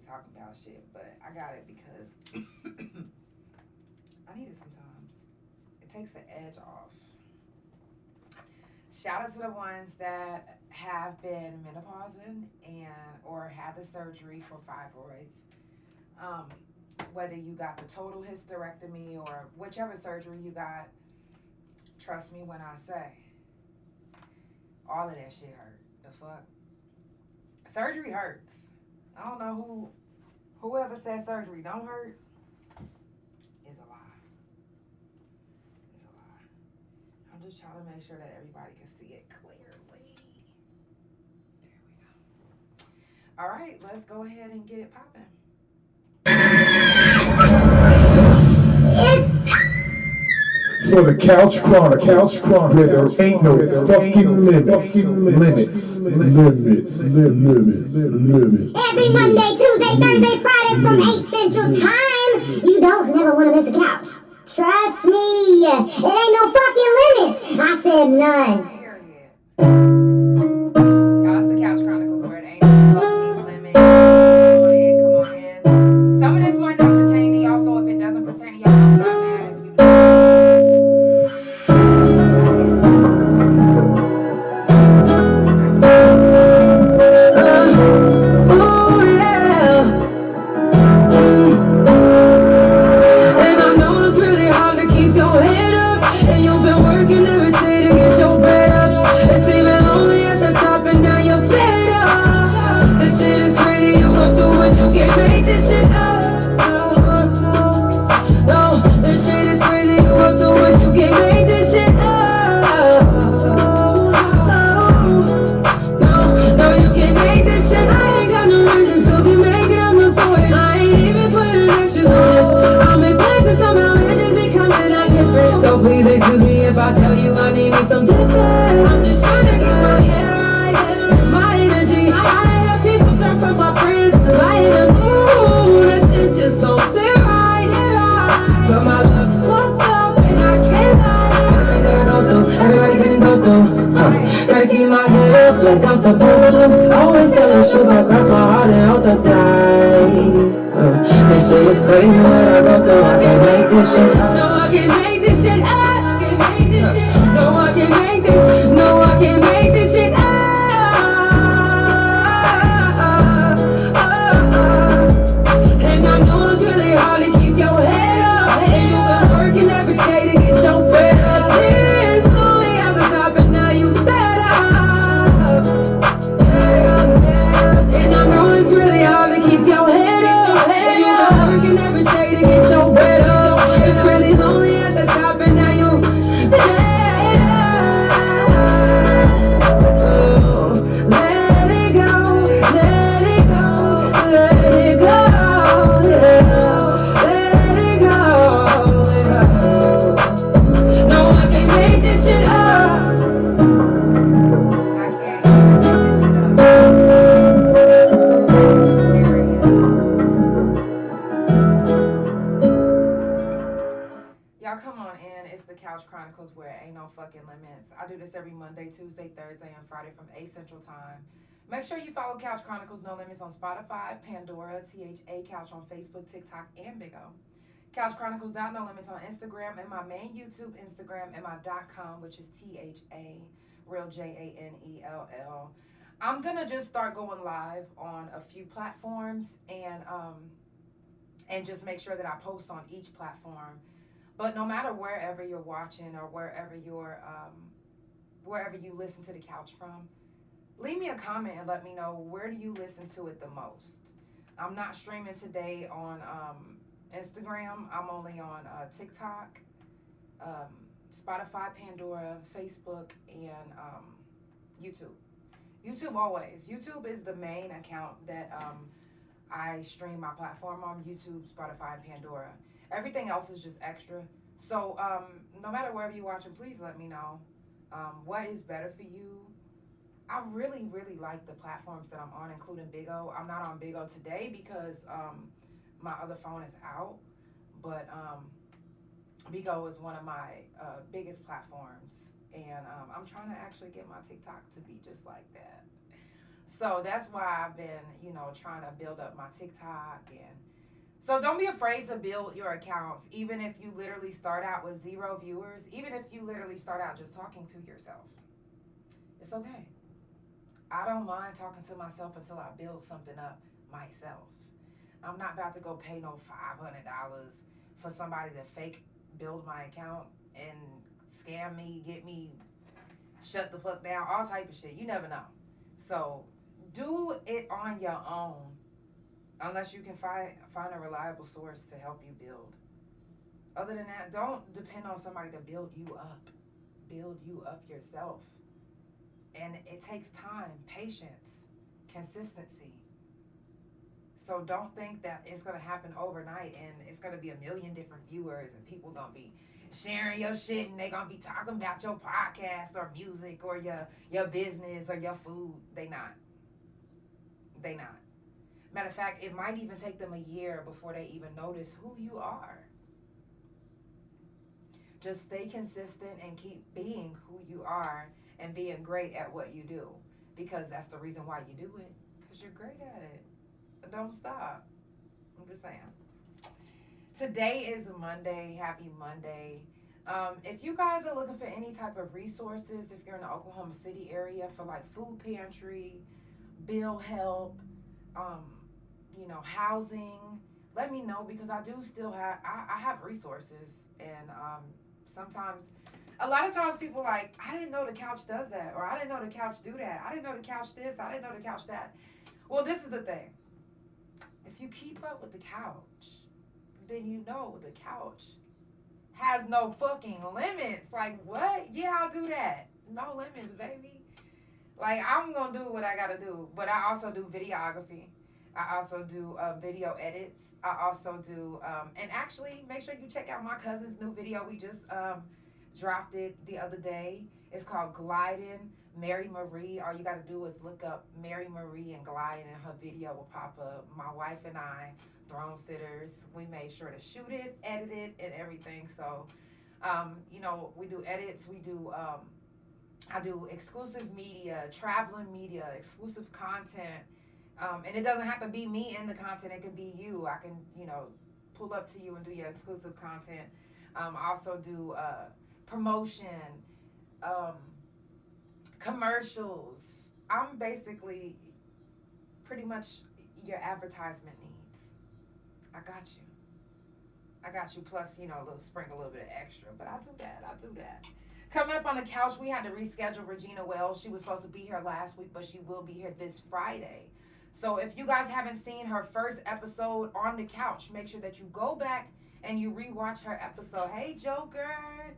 talking about shit, but I got it because I need it sometimes. It takes the edge off. Shout out to the ones that have been menopausing and or had the surgery for fibroids. Um, Whether you got the total hysterectomy or whichever surgery you got, trust me when I say, all of that shit hurt. The fuck? Surgery hurts. I don't know whoever said surgery don't hurt is a lie. It's a lie. I'm just trying to make sure that everybody can see it clearly. There we go. All right, let's go ahead and get it popping. For the Couch Chronicles, where there ain't no fucking limits. Every Monday, Tuesday, Thursday, Friday from 8 Central Time. You don't never want to miss a couch. Trust me, it ain't no fucking limits. I said none. Period. Y'all, it's the Couch Chronicles where it ain't no fucking limit. Come on in. Some of this might not pertain to y'all, so if it doesn't pertain to y'all, I'm not mad if you don't. This shit is crazy what I go through. I can't make this shit up. No, I can't make this shit up. No, I can't make this. No, I can't make this shit up. And I know it's really hard to keep your head up. And you've been working every day to get your bread up. It's only at the top and now you fed up. And I know it's really hard to keep your head up. Working every day to get your bread up. It's really lonely at the top and now you fed up. Let it go, let it go, let it go, let it go. No, I can't make this shit up. Y'all come on in. It's the Couch Chronicles where it ain't no fucking limits. I do this every Monday, Tuesday, Thursday, and Friday from 8 Central Time. Make sure you follow Couch Chronicles No Limits on Spotify, Pandora, THA Couch on Facebook, TikTok, and Big O. Couch Chronicles No Limits on Instagram and my main YouTube Instagram and my .com, which is THA, real JANELL. I'm gonna just start going live on a few platforms and just make sure that I post on each platform. But no matter wherever you're watching or wherever you listen to the couch from, leave me a comment and let me know where do you listen to it the most. I'm not streaming today on Instagram. I'm only on TikTok, Spotify, Pandora, Facebook, and YouTube. YouTube always. YouTube is the main account that I stream my platform on. YouTube, Spotify, and Pandora. Everything else is just extra. So no matter wherever you're watching, please let me know what is better for you. I really, really like the platforms that I'm on, including Big O. I'm not on Big O today because my other phone is out. But Big O is one of my biggest platforms. And I'm trying to actually get my TikTok to be just like that. So that's why I've been, trying to build up my TikTok. And so don't be afraid to build your accounts, even if you literally start out with 0 viewers, even if you literally start out just talking to yourself. It's okay. I don't mind talking to myself until I build something up myself. I'm not about to go pay no $500 for somebody to fake build my account and scam me, get me shut the fuck down, all type of shit. You never know. So do it on your own, unless you can find a reliable source to help you build. Other than that, don't depend on somebody to build you up. Build you up yourself. And it takes time, patience, consistency. So don't think that it's going to happen overnight and it's going to be a million different viewers and people going to be sharing your shit and they going to be talking about your podcast or music or your business or your food. They not. Matter of fact, it might even take them a year before they even notice who you are. Just stay consistent and keep being who you are and being great at what you do, because that's the reason why you do it, because you're great at it. Don't stop. I'm just saying. Today is Monday. Happy Monday. If you guys are looking for any type of resources, if you're in the Oklahoma City area for like food pantry, bill help, housing, let me know, because I do still have, I have resources. And sometimes, a lot of times people like, I didn't know the couch does that, or I didn't know the couch do that. I didn't know the couch this, I didn't know the couch that. Well, this is the thing. If you keep up with the couch, then you know the couch has no fucking limits. Like, what? Yeah, I'll do that. No limits, baby. Like, I'm going to do what I got to do. But I also do videography. I also do video edits. I also do, and actually, make sure you check out my cousin's new video. We just dropped it the other day. It's called Gliding Mary Marie. All you got to do is look up Mary Marie and Gliding, and her video will pop up. My wife and I, throne sitters, we made sure to shoot it, edit it, and everything. So, we do edits. We do, I do exclusive media, traveling media, exclusive content. And it doesn't have to be me in the content. It can be you. I can, pull up to you and do your exclusive content. I also do promotion, commercials. I'm basically pretty much your advertisement needs. I got you. Plus, sprinkle a little bit of extra. But I do that. Coming up on the couch, we had to reschedule Regina Wells. She was supposed to be here last week, but she will be here this Friday. So if you guys haven't seen her first episode on the couch, make sure that you go back and you rewatch her episode. Hey, Joker.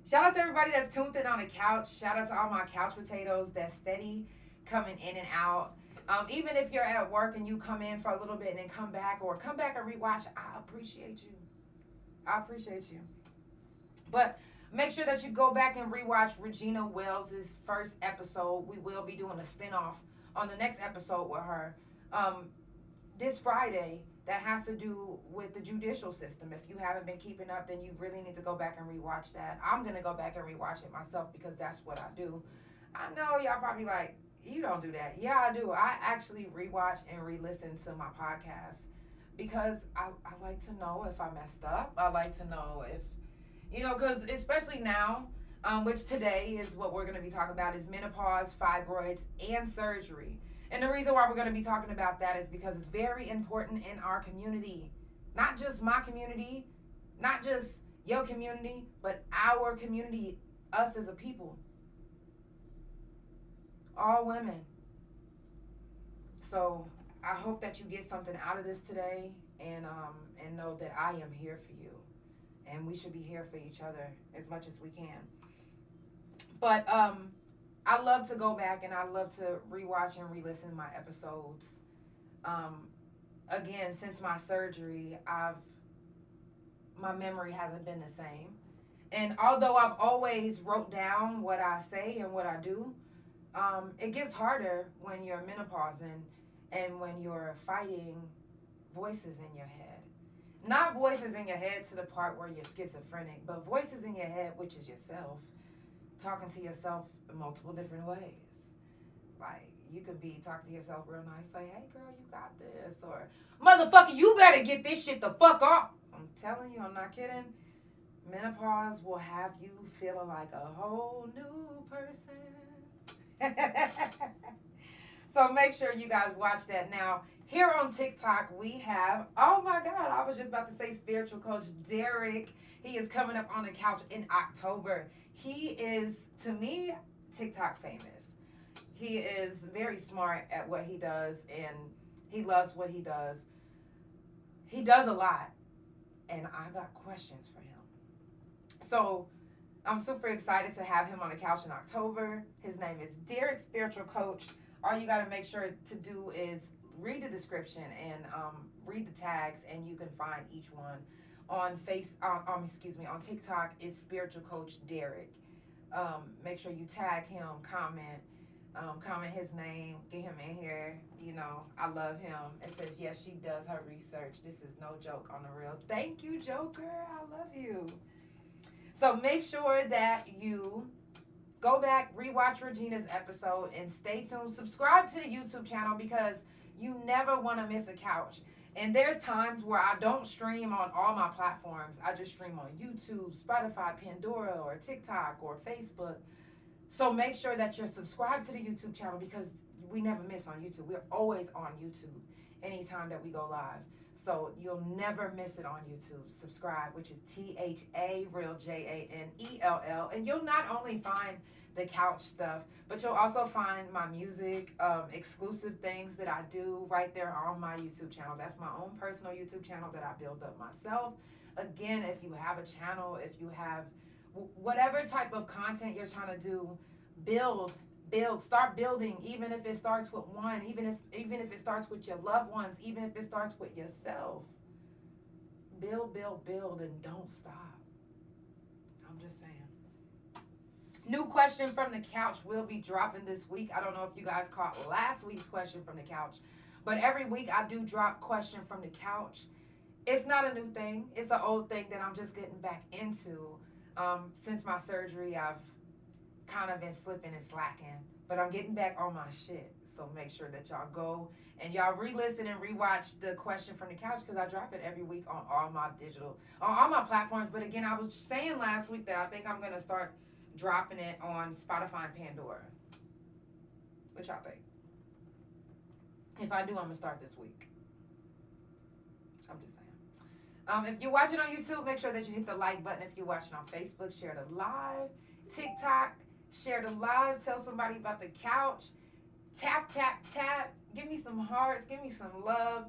Shout out to everybody that's tuned in on the couch. Shout out to all my couch potatoes that's steady coming in and out. Even if you're at work and you come in for a little bit and then come back and rewatch, I appreciate you. But make sure that you go back and rewatch Regina Wells' first episode. We will be doing a spinoff on the next episode with her this Friday that has to do with the judicial system. If you haven't been keeping up, then you really need to go back and rewatch that. I'm going to go back and rewatch it myself because that's what I do. I know y'all probably like, you don't do that. Yeah, I do. I actually rewatch and re-listen to my podcast because I like to know if I messed up. I like to know if, because especially now, which today is what we're going to be talking about, is menopause, fibroids, and surgery. And the reason why we're going to be talking about that is because it's very important in our community. Not just my community, not just your community, but our community, us as a people. All women. So I hope that you get something out of this today and know that I am here for you. And we should be here for each other as much as we can. But I love to go back and I love to rewatch and re-listen to my episodes. Again, since my surgery, my memory hasn't been the same. And although I've always wrote down what I say and what I do, it gets harder when you're menopausing and when you're fighting voices in your head. Not voices in your head to the part where you're schizophrenic, but voices in your head, which is yourself, talking to yourself in multiple different ways. Like, You could be talking to yourself real nice, say, hey girl, you got this, or motherfucker, you better get this shit the fuck off. I'm telling you, I'm not kidding. Menopause will have you feeling like a whole new person. So make sure you guys watch that. Now, here on TikTok, we have, oh my God, I was just about to say spiritual coach Derek. He is coming up on the couch in October. He is, to me, TikTok famous. He is very smart at what he does, and he loves what he does. He does a lot, and I got questions for him. So I'm super excited to have him on the couch in October. His name is Derek, spiritual coach. All you got to make sure to do is read the description and read the tags, and you can find each one. On on TikTok, it's spiritual coach Derek. Make sure you tag him, comment his name, get him in here. You know, I love him. It says, yes, she does her research. This is no joke on the real. Thank you, Joker. I love you. So make sure that you go back, rewatch Regina's episode, and stay tuned. Subscribe to the YouTube channel because you never want to miss a couch. And there's times where I don't stream on all my platforms. I just stream on YouTube, Spotify, Pandora, or TikTok, or Facebook. So make sure that you're subscribed to the YouTube channel because we never miss on YouTube. We're always on YouTube anytime that we go live. So you'll never miss it on YouTube. Subscribe, which is THA, real JANELL. And you'll not only find the couch stuff, but you'll also find my music, exclusive things that I do right there on my YouTube channel. That's my own personal YouTube channel that I built up myself. Again, if you have a channel, if you have whatever type of content you're trying to do, build, start building, even if it starts with one, even if it starts with your loved ones, even if it starts with yourself. Build, and don't stop. I'm just saying. New question from the couch will be dropping this week. I don't know if you guys caught last week's question from the couch, but every week I do drop question from the couch. It's not a new thing. It's an old thing that I'm just getting back into. Since my surgery, I've kind of been slipping and slacking, but I'm getting back on my shit. So make sure that y'all go and y'all re-listen and rewatch the question from the couch because I drop it every week on all my platforms. But again, I was saying last week that I think I'm going to start dropping it on Spotify and Pandora. What y'all think? If I do, I'm going to start this week. I'm just saying. If you're watching on YouTube, make sure that you hit the like button. If you're watching on Facebook, share the live. TikTok, share the live. Tell somebody about the couch. Tap. Give me some hearts. Give me some love.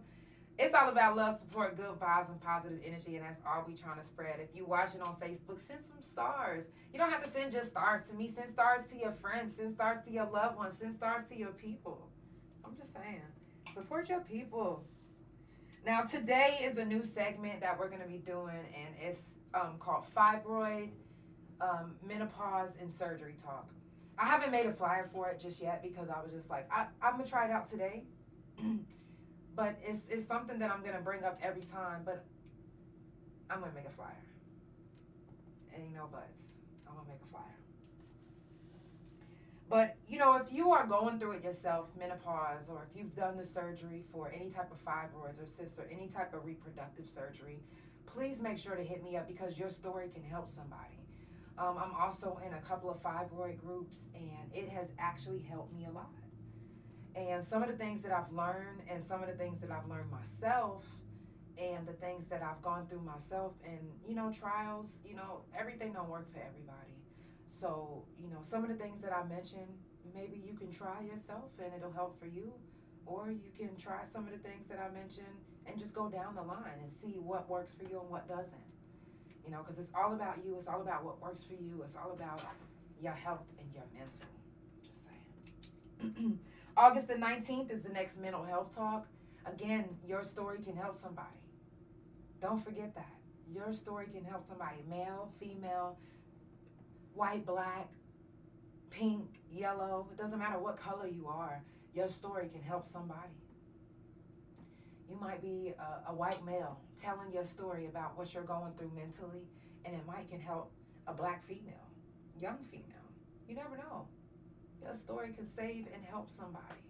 It's all about love, support, good vibes, and positive energy, and that's all we trying to spread. If you watching on Facebook, send some stars. You don't have to send just stars to me. Send stars to your friends. Send stars to your loved ones. Send stars to your people. I'm just saying. Support your people. Now, today is a new segment that we're going to be doing, and it's called Fibroid, Menopause, and Surgery Talk. I haven't made a flyer for it just yet because I was just like, I'm going to try it out today. But it's something that I'm going to bring up every time, but I'm going to make a flyer. Ain't no buts. I'm going to make a flyer. But, you know, if you are going through it yourself, menopause, or if you've done the surgery for any type of fibroids or cysts or any type of reproductive surgery, please make sure to hit me up because your story can help somebody. I'm also in a couple of fibroid groups, and it has actually helped me a lot. And some of the things that I've learned and some of the things that I've learned myself and the things that I've gone through myself and, you know, trials, you know, everything don't work for everybody. So, you know, some of the things that I mentioned, maybe you can try yourself and it'll help for you. Or you can try some of the things that I mentioned and just go down the line and see what works for you and what doesn't. You know, because it's all about you. It's all about what works for you. It's all about your health and your mental. Just saying. August the 19th is the next mental health talk. Again, your story can help somebody. Don't forget that. Your story can help somebody. Male, female, white, black, pink, yellow. It doesn't matter what color you are. Your story can help somebody. You might be a white male telling your story about what you're going through mentally, and it might can help a black female, young female. You never know. Your story can save and help somebody.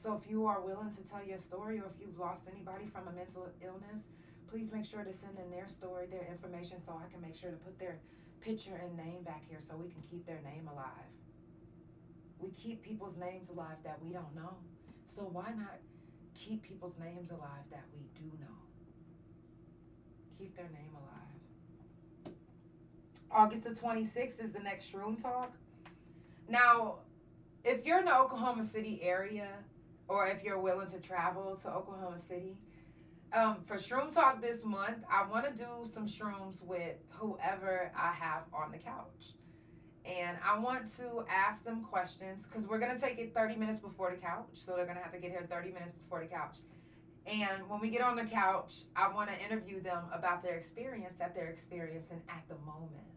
So if you are willing to tell your story, or if you've lost anybody from a mental illness, please make sure to send in their story, their information, so I can make sure to put their picture and name back here so we can keep their name alive. We keep people's names alive that we don't know. So why not keep people's names alive that we do know? Keep their name alive. August the 26th is the next Shroom Talk. Now, if you're in the Oklahoma City area, or if you're willing to travel to Oklahoma City, for Shroom Talk this month, I want to do some shrooms with whoever I have on the couch. And I want to ask them questions, because we're going to take it 30 minutes before the couch. So they're going to have to get here 30 minutes before the couch. And when we get on the couch, I want to interview them about their experience that they're experiencing at the moment.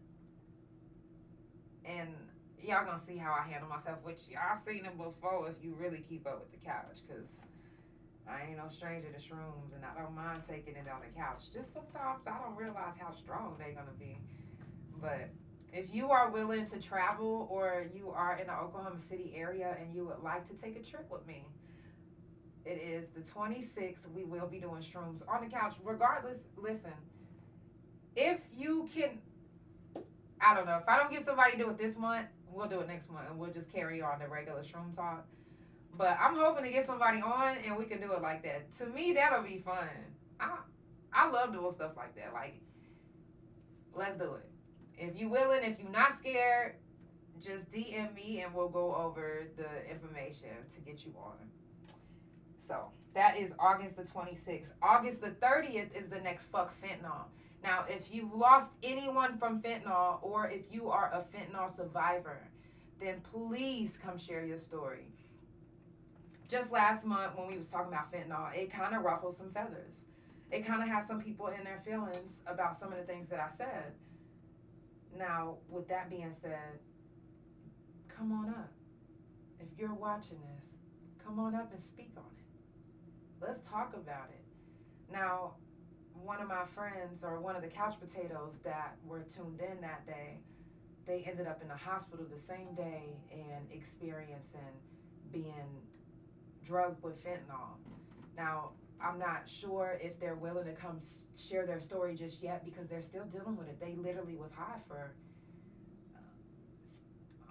And y'all going to see how I handle myself, which y'all seen it before if you really keep up with the couch, because I ain't no stranger to shrooms, and I don't mind taking it on the couch. Just sometimes I don't realize how strong they're going to be. But if you are willing to travel, or you are in the Oklahoma City area and you would like to take a trip with me, it is the 26th. We will be doing shrooms on the couch. Regardless, listen, if you can, I don't know, if I don't get somebody to do it this month, we'll do it next month, and we'll just carry on the regular Shroom Talk. But I'm hoping to get somebody on and we can do it like that. To me, that'll be fun. I love doing stuff like that. Like, let's do it. If you willing, if you're not scared, just DM me and we'll go over the information to get you on. So that is August the 26th. August the 30th is the next Fuck Fentanyl. Now, if you've lost anyone from fentanyl, or if you are a fentanyl survivor, then please come share your story. Just last month when we was talking about fentanyl, it kind of ruffled some feathers. It kind of had some people in their feelings about some of the things that I said. Now, with that being said, come on up. If you're watching this, come on up and speak on it. Let's talk about it. Now, one of my friends, or one of the couch potatoes that were tuned in that day, they ended up in the hospital the same day and experiencing being drugged with fentanyl. Now, I'm not sure if they're willing to come share their story just yet, because they're still dealing with it. They literally was high for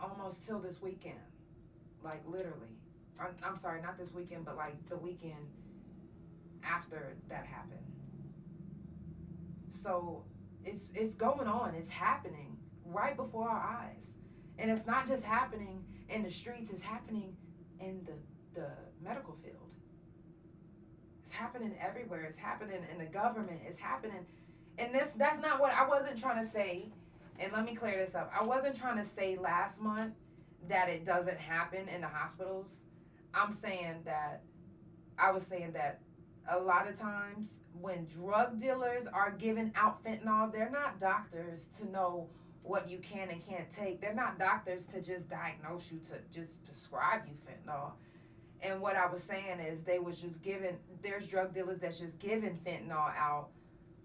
almost till this weekend. Like, literally. I'm sorry, not this weekend, but like the weekend after that happened. So it's going on. It's happening right before our eyes. And it's not just happening in the streets. It's happening in the medical field. It's happening everywhere. It's happening in the government. It's happening. And that's not what I wasn't trying to say. And let me clear this up. I wasn't trying to say last month that it doesn't happen in the hospitals. I was saying that a lot of times when drug dealers are giving out fentanyl, they're not doctors to know what you can and can't take. They're not doctors to just diagnose you, to just prescribe you fentanyl. And what I was saying is there's drug dealers that's just giving fentanyl out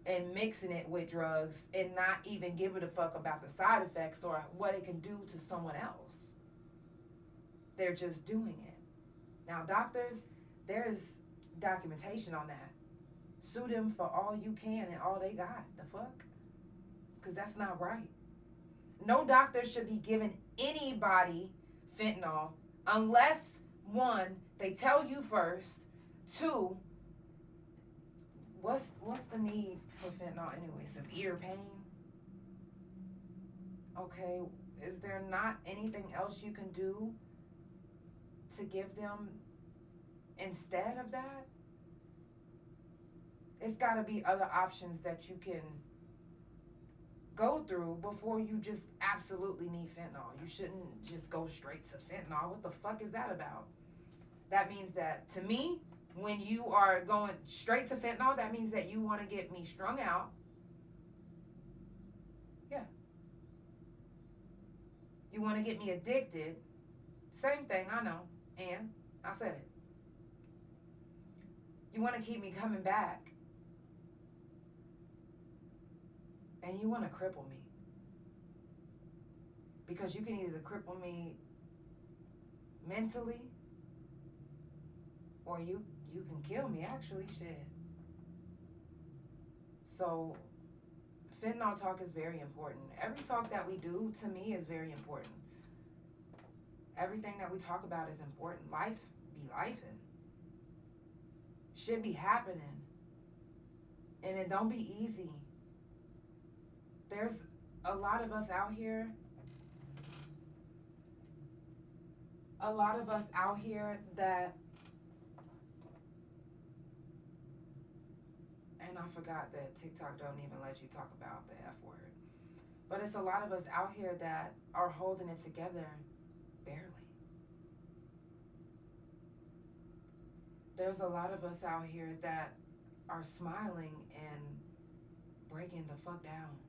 and mixing it with drugs and not even giving a fuck about the side effects or what it can do to someone else. They're just doing it. Now, doctors, there's documentation on that. Sue them for all you can and all they got. The fuck? Because that's not right. No doctor should be giving anybody fentanyl unless, one, they tell you first. Two, what's the need for fentanyl anyway? Severe pain? Okay, is there not anything else you can do to give them instead of that? It's got to be other options that you can go through before you just absolutely need fentanyl. You shouldn't just go straight to fentanyl. What the fuck is that about? That means that, to me, when you are going straight to fentanyl, that means that you want to get me strung out. Yeah. You want to get me addicted. Same thing, I know. And I said it. You want to keep me coming back. And you want to cripple me. Because you can either cripple me mentally or you can kill me, actually, shit. So fentanyl talk is very important. Every talk that we do, to me, is very important. Everything that we talk about is important. Life be lifing. Shit be happening. And it don't be easy. There's a lot of us out here. That, and I forgot that TikTok don't even let you talk about the F word. But it's a lot of us out here that are holding it together barely. There's a lot of us out here that are smiling and breaking the fuck down.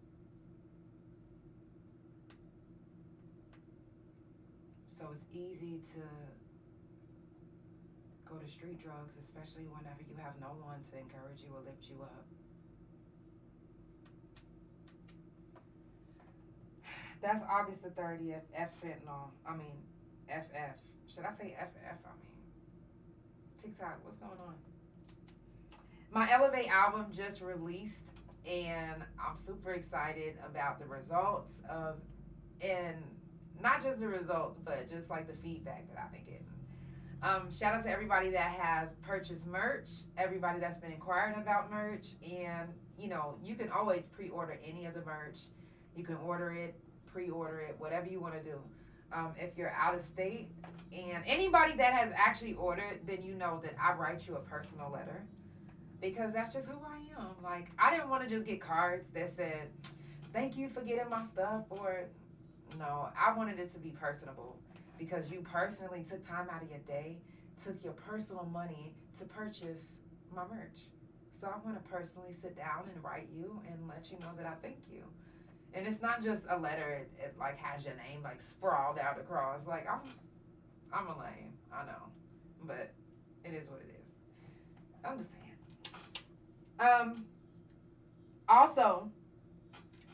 So it's easy to go to street drugs, especially whenever you have no one to encourage you or lift you up. That's August the 30th, FF. Should I say FF? TikTok, what's going on? My Elevate album just released, and I'm super excited about the results and not just the results, but just like the feedback that I've been getting. Shout out to everybody that has purchased merch, everybody that's been inquiring about merch, and you can always pre-order any of the merch. You can order it, pre-order it, whatever you want to do. If you're out of state, and anybody that has actually ordered, then you know that I write you a personal letter, because that's just who I am. Like, I didn't want to just get cards that said, thank you for getting my stuff, or no, I wanted it to be personable, because you personally took time out of your day, took your personal money to purchase my merch. So I want to personally sit down and write you and let you know that I thank you. And it's not just a letter, it like has your name like sprawled out across. Like, I'm a lame, I know, but it is what it is. I'm just saying. Also,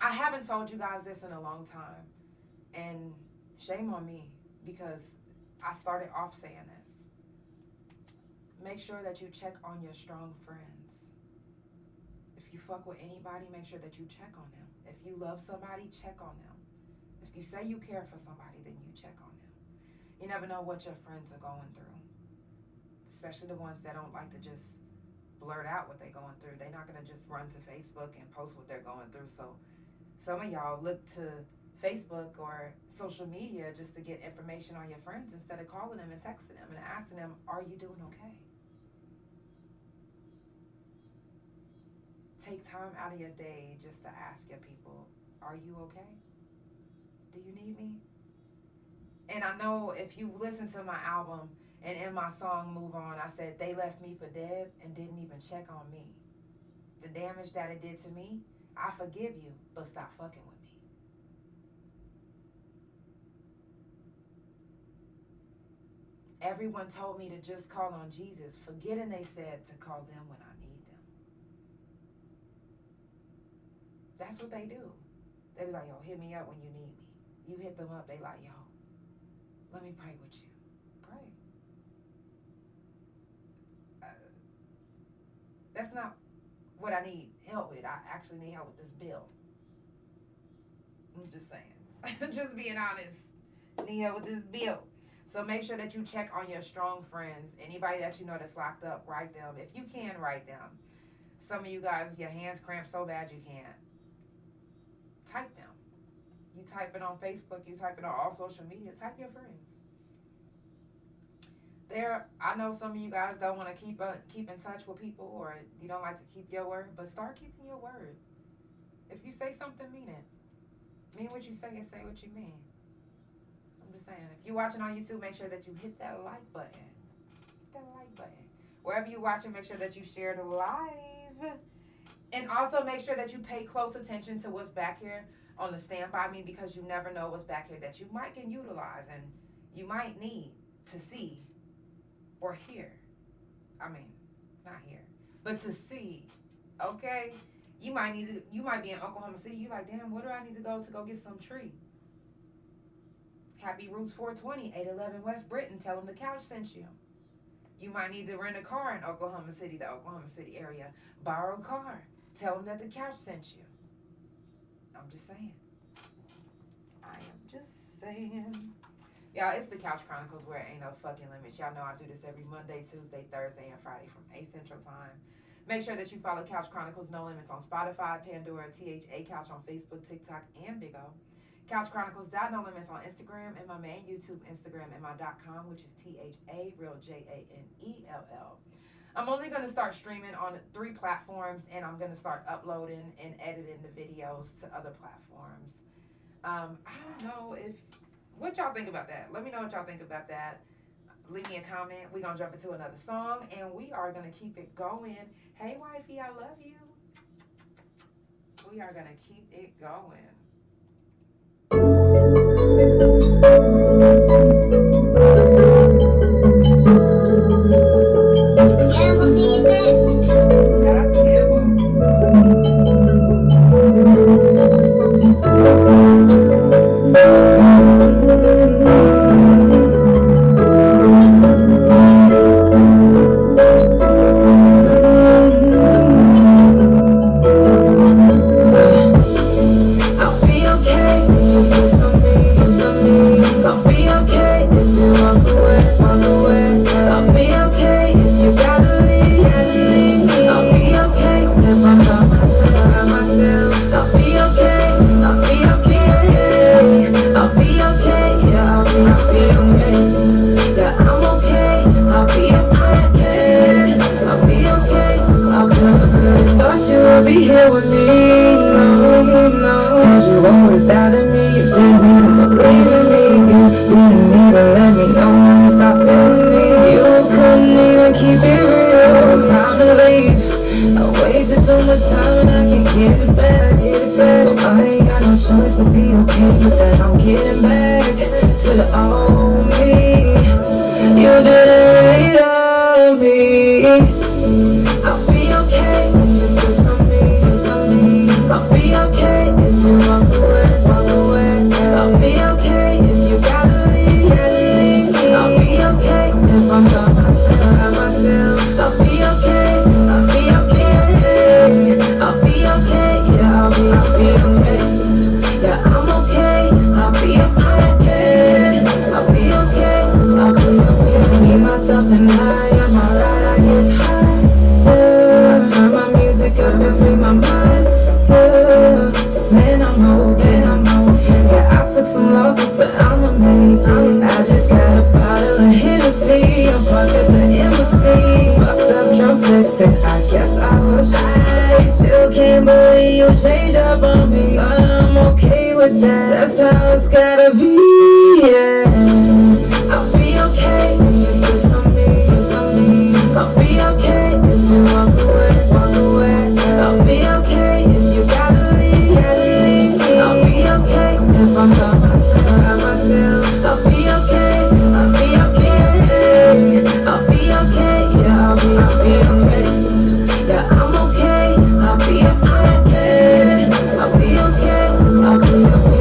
I haven't told you guys this in a long time, and shame on me, because I started off saying this. Make sure that you check on your strong friends. If you fuck with anybody, make sure that you check on them. If you love somebody, check on them. If you say you care for somebody, then you check on them. You never know what your friends are going through, especially the ones that don't like to just blurt out what they're going through. They're not going to just run to Facebook and post what they're going through. So some of y'all look to Facebook or social media just to get information on your friends instead of calling them and texting them and asking them, are you doing okay? Take time out of your day just to ask your people, are you okay? Do you need me? And I know if you listen to my album and in my song Move On, I said they left me for dead and didn't even check on me. The damage that it did to me, I forgive you, but stop fucking with me. Everyone told me to just call on Jesus, forgetting they said to call them when I need them. That's what they do. They be like, yo, hit me up when you need me. You hit them up, they like, yo, let me pray with you. Pray. That's not what I need help with. I actually need help with this bill. I'm just saying. Just being honest. Need help with this bill. So make sure that you check on your strong friends. Anybody that you know that's locked up, write them. If you can, write them. Some of you guys, your hands cramp so bad you can't. Type them. You type it on Facebook, you type it on all social media, type your friends. I know some of you guys don't want to keep in touch with people, or you don't like to keep your word, but start keeping your word. If you say something, mean it. Mean what you say and say what you mean. I'm just saying, if you're watching on YouTube, make sure that you hit that like button. Hit that like button. Wherever you're watching, make sure that you share the live. And also make sure that you pay close attention to what's back here on the Stand By Me, because you never know what's back here that you might can utilize and you might need to see or hear. I mean, not hear, but to see. Okay? You might be in Oklahoma City. You like, damn, where do I need to go get some tree? Happy Roots 420, 811 West Britain. Tell them the Couch sent you. You might need to rent a car in Oklahoma City, the Oklahoma City area. Borrow a car. Tell them that the couch sent you. I'm just saying. I am just saying. Y'all, it's the Couch Chronicles where it ain't no fucking limits. Y'all know I do this every Monday, Tuesday, Thursday, and Friday from 8 Central Time. Make sure that you follow Couch Chronicles No Limits on Spotify, Pandora, THA Couch on Facebook, TikTok, and Big O. Couch Chronicles No Limits on Instagram and my main YouTube Instagram and my .com, which is THA Real JANELL. I'm only going to start streaming on 3 platforms, and I'm going to start uploading and editing the videos to other platforms. I don't know what y'all think about that. Let me know what y'all think about that. Leave me a comment. We're going to jump into another song, and we are going to keep it going. Hey, wifey, I love you. We are going to keep it going. Shout out to Gamble. I'll be okay if you switch on me. I'll be okay if you walk away. I'll be okay if you gotta leave me. I'll be okay if I'm by myself. I'll be okay. I'll be okay. I'll be okay. Yeah, I'll be okay. Yeah, I'm okay. I'll be okay. I'll be okay. I'll be okay. Thought you would be here with me. No, cause you always doubted me. You didn't even believe in me. You didn't even let me know when you stopped feeling me. You couldn't even keep it real, so it's time to leave. I wasted too much time and I can't get it back. So I ain't got no choice but be okay with that. I'm getting back to the old me. You didn't really love me. I'll be okay if you switch on me. I'll be okay if you walk away. I'll be okay if you gotta leave me. I'll be okay if I'm by myself. I'll be okay. I'll be okay. I'll be okay. Yeah, I'll be okay. Yeah, I'm okay. I'll be okay. I'll be okay. I'll be okay. Me, myself, and I am alright. I get high. Yeah, I turn my music up and free my mind. Yeah, man, I'm okay. Yeah, I took some losses, but I'ma make it. I just got a bottle of Hennessy. I'm parked at the embassy. Fucked up drunk texting, I guess I was shy. Still can't believe you changed up on me, but I'm okay with that. That's how it's gotta be, yeah. I'll be okay if you switch on me. I'll be okay if you walk away. I'll be okay if you gotta leave me. I'll be okay if I'm by myself. I'll be okay. I'll be okay. I'll be okay. Yeah, I'll be okay. Yeah, I'm okay. I'll be okay. I'll be okay. I'll be okay.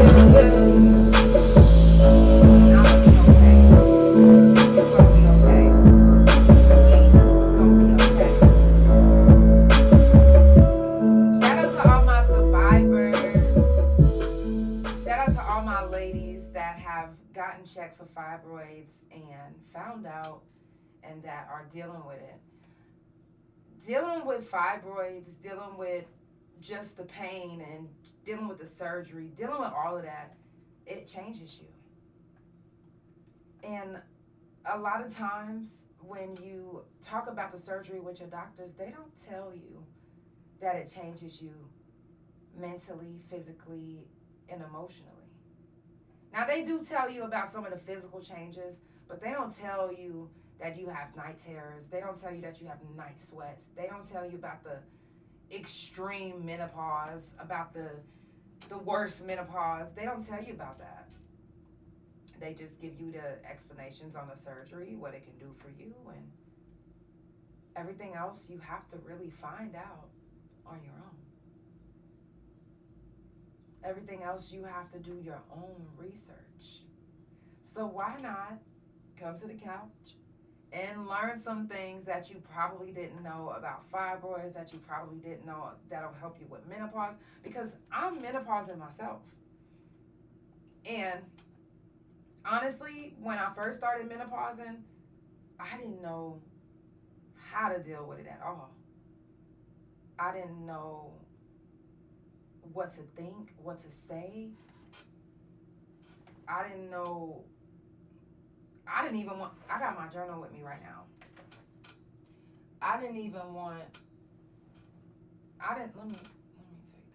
Shout out to all my survivors. Shout out to all my ladies that have gotten checked for fibroids and found out and that are dealing with it. Dealing with fibroids, dealing with just the pain and dealing with the surgery, dealing with all of that, it changes you. And a lot of times when you talk about the surgery with your doctors, they don't tell you that it changes you mentally, physically, and emotionally. Now, they do tell you about some of the physical changes, but they don't tell you that you have night terrors. They don't tell you that you have night sweats. They don't tell you about the extreme menopause, about the worst menopause. They don't tell you about that. They just give you the explanations on the surgery, what it can do for you, and everything else you have to really find out on your own. Everything else you have to do your own research. So why not come to the couch, and learn some things that you probably didn't know about fibroids, that you probably didn't know that'll help you with menopause, because I'm menopausing myself. And honestly, when I first started menopausing, I didn't know how to deal with it at all. I didn't know what to think, what to say. I didn't know. I got my journal with me right now. Let me take this off real quick.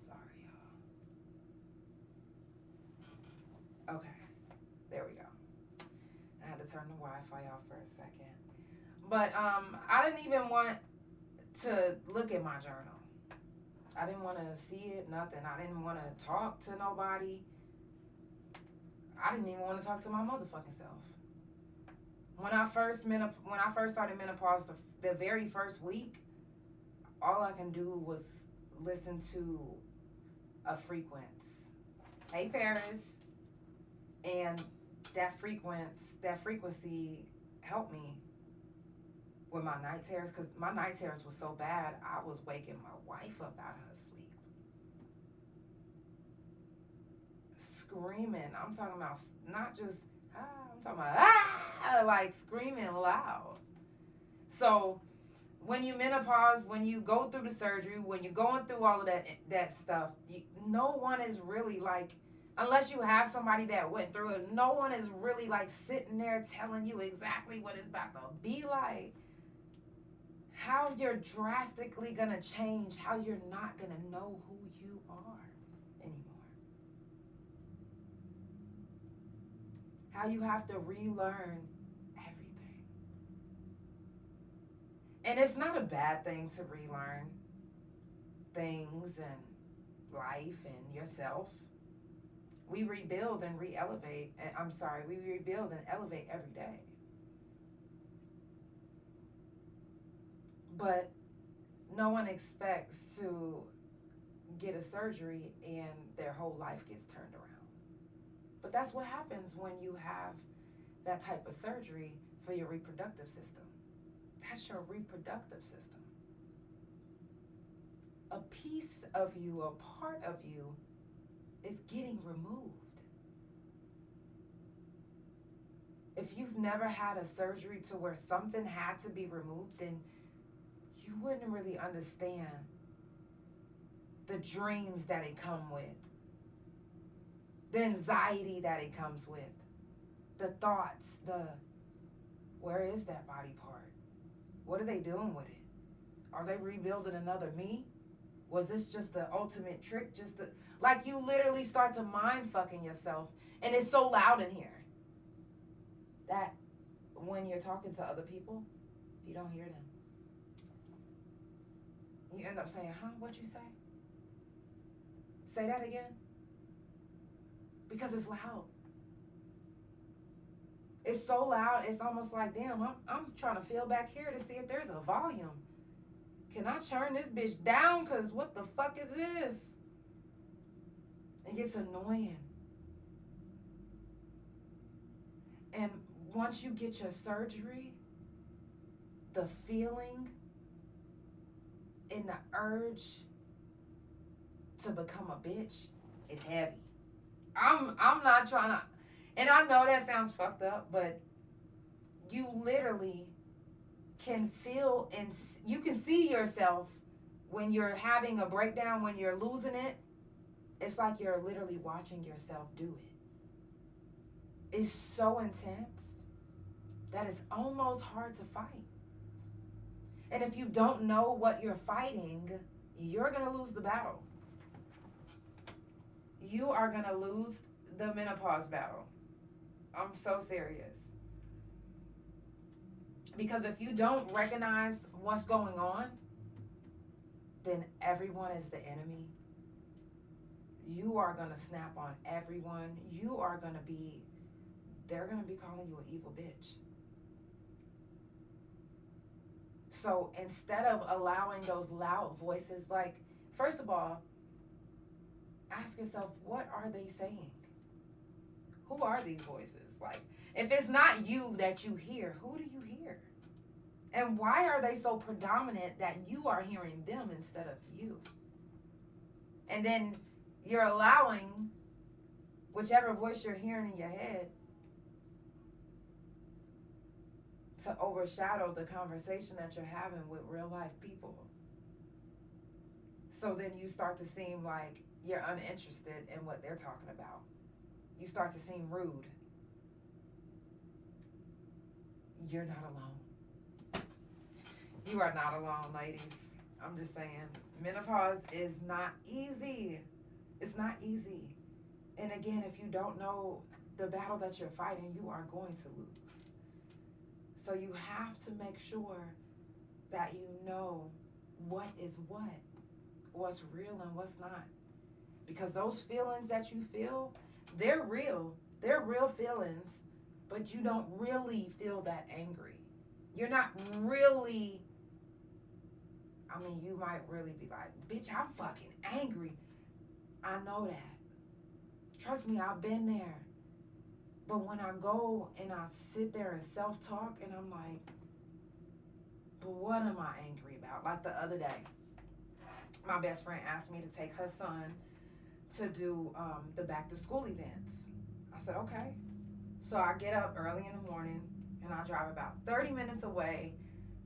Sorry, y'all. Okay, there we go. I had to turn the Wi-Fi off for a second. But I didn't even want to look at my journal. I didn't want to see it, nothing. I didn't want to talk to nobody. I didn't even want to talk to my motherfucking self. When I first started menopause, the very first week, all I can do was listen to a frequency. Hey, Paris. And that frequency helped me with my night terrors, because my night terrors was so bad, I was waking my wife up out of her sleep. Screaming. I'm talking about not just, I'm talking about, like screaming loud. So when you menopause, when you go through the surgery, when you're going through all of that stuff, no one is really like, unless you have somebody that went through it, no one is really like sitting there telling you exactly what it's about to be like. How you're drastically gonna change, how you're not gonna know who you are anymore. How you have to relearn everything. And it's not a bad thing to relearn things and life and yourself. We rebuild and re-elevate. We rebuild and elevate every day. But no one expects to get a surgery and their whole life gets turned around. But that's what happens when you have that type of surgery for your reproductive system. That's your reproductive system. A piece of you, a part of you, is getting removed. If you've never had a surgery to where something had to be removed, then you wouldn't really understand the dreams that it comes with, the anxiety that it comes with, the thoughts, where is that body part? What are they doing with it? Are they rebuilding another me? Was this just the ultimate trick? Like you literally start to mind fucking yourself, and it's so loud in here that when you're talking to other people, you don't hear them. You end up saying, huh, what you say? Say that again. Because it's loud. It's so loud, it's almost like, damn, I'm trying to feel back here to see if there's a volume. Can I turn this bitch down? Because what the fuck is this? It gets annoying. And once you get your surgery, the feeling and the urge to become a bitch is heavy. I'm not trying to, and I know that sounds fucked up, but you literally can feel and you can see yourself when you're having a breakdown, when you're losing it. It's like you're literally watching yourself do it. It's so intense that it's almost hard to fight. And if you don't know what you're fighting, you're going to lose the battle. You are going to lose the menopause battle. I'm so serious. Because if you don't recognize what's going on, then everyone is the enemy. You are going to snap on everyone. They're going to be calling you an evil bitch. So instead of allowing those loud voices, like, first of all, ask yourself, what are they saying? Who are these voices? Like, if it's not you that you hear, who do you hear? And why are they so predominant that you are hearing them instead of you? And then you're allowing whichever voice you're hearing in your head to overshadow the conversation that you're having with real life people. So then you start to seem like you're uninterested in what they're talking about. You start to seem rude. You're not alone. You are not alone, ladies. I'm just saying, menopause is not easy. It's not easy. And again, if you don't know the battle that you're fighting, you are going to lose. So you have to make sure that you know what is what, what's real and what's not. Because those feelings that you feel, they're real. They're real feelings, but you don't really feel that angry. You're not really, I mean, you might really be like, bitch, I'm fucking angry. I know that. Trust me, I've been there. But when I go and I sit there and self-talk and I'm like, but what am I angry about? Like the other day, my best friend asked me to take her son to do the back to school events. I said, okay. So I get up early in the morning and I drive about 30 minutes away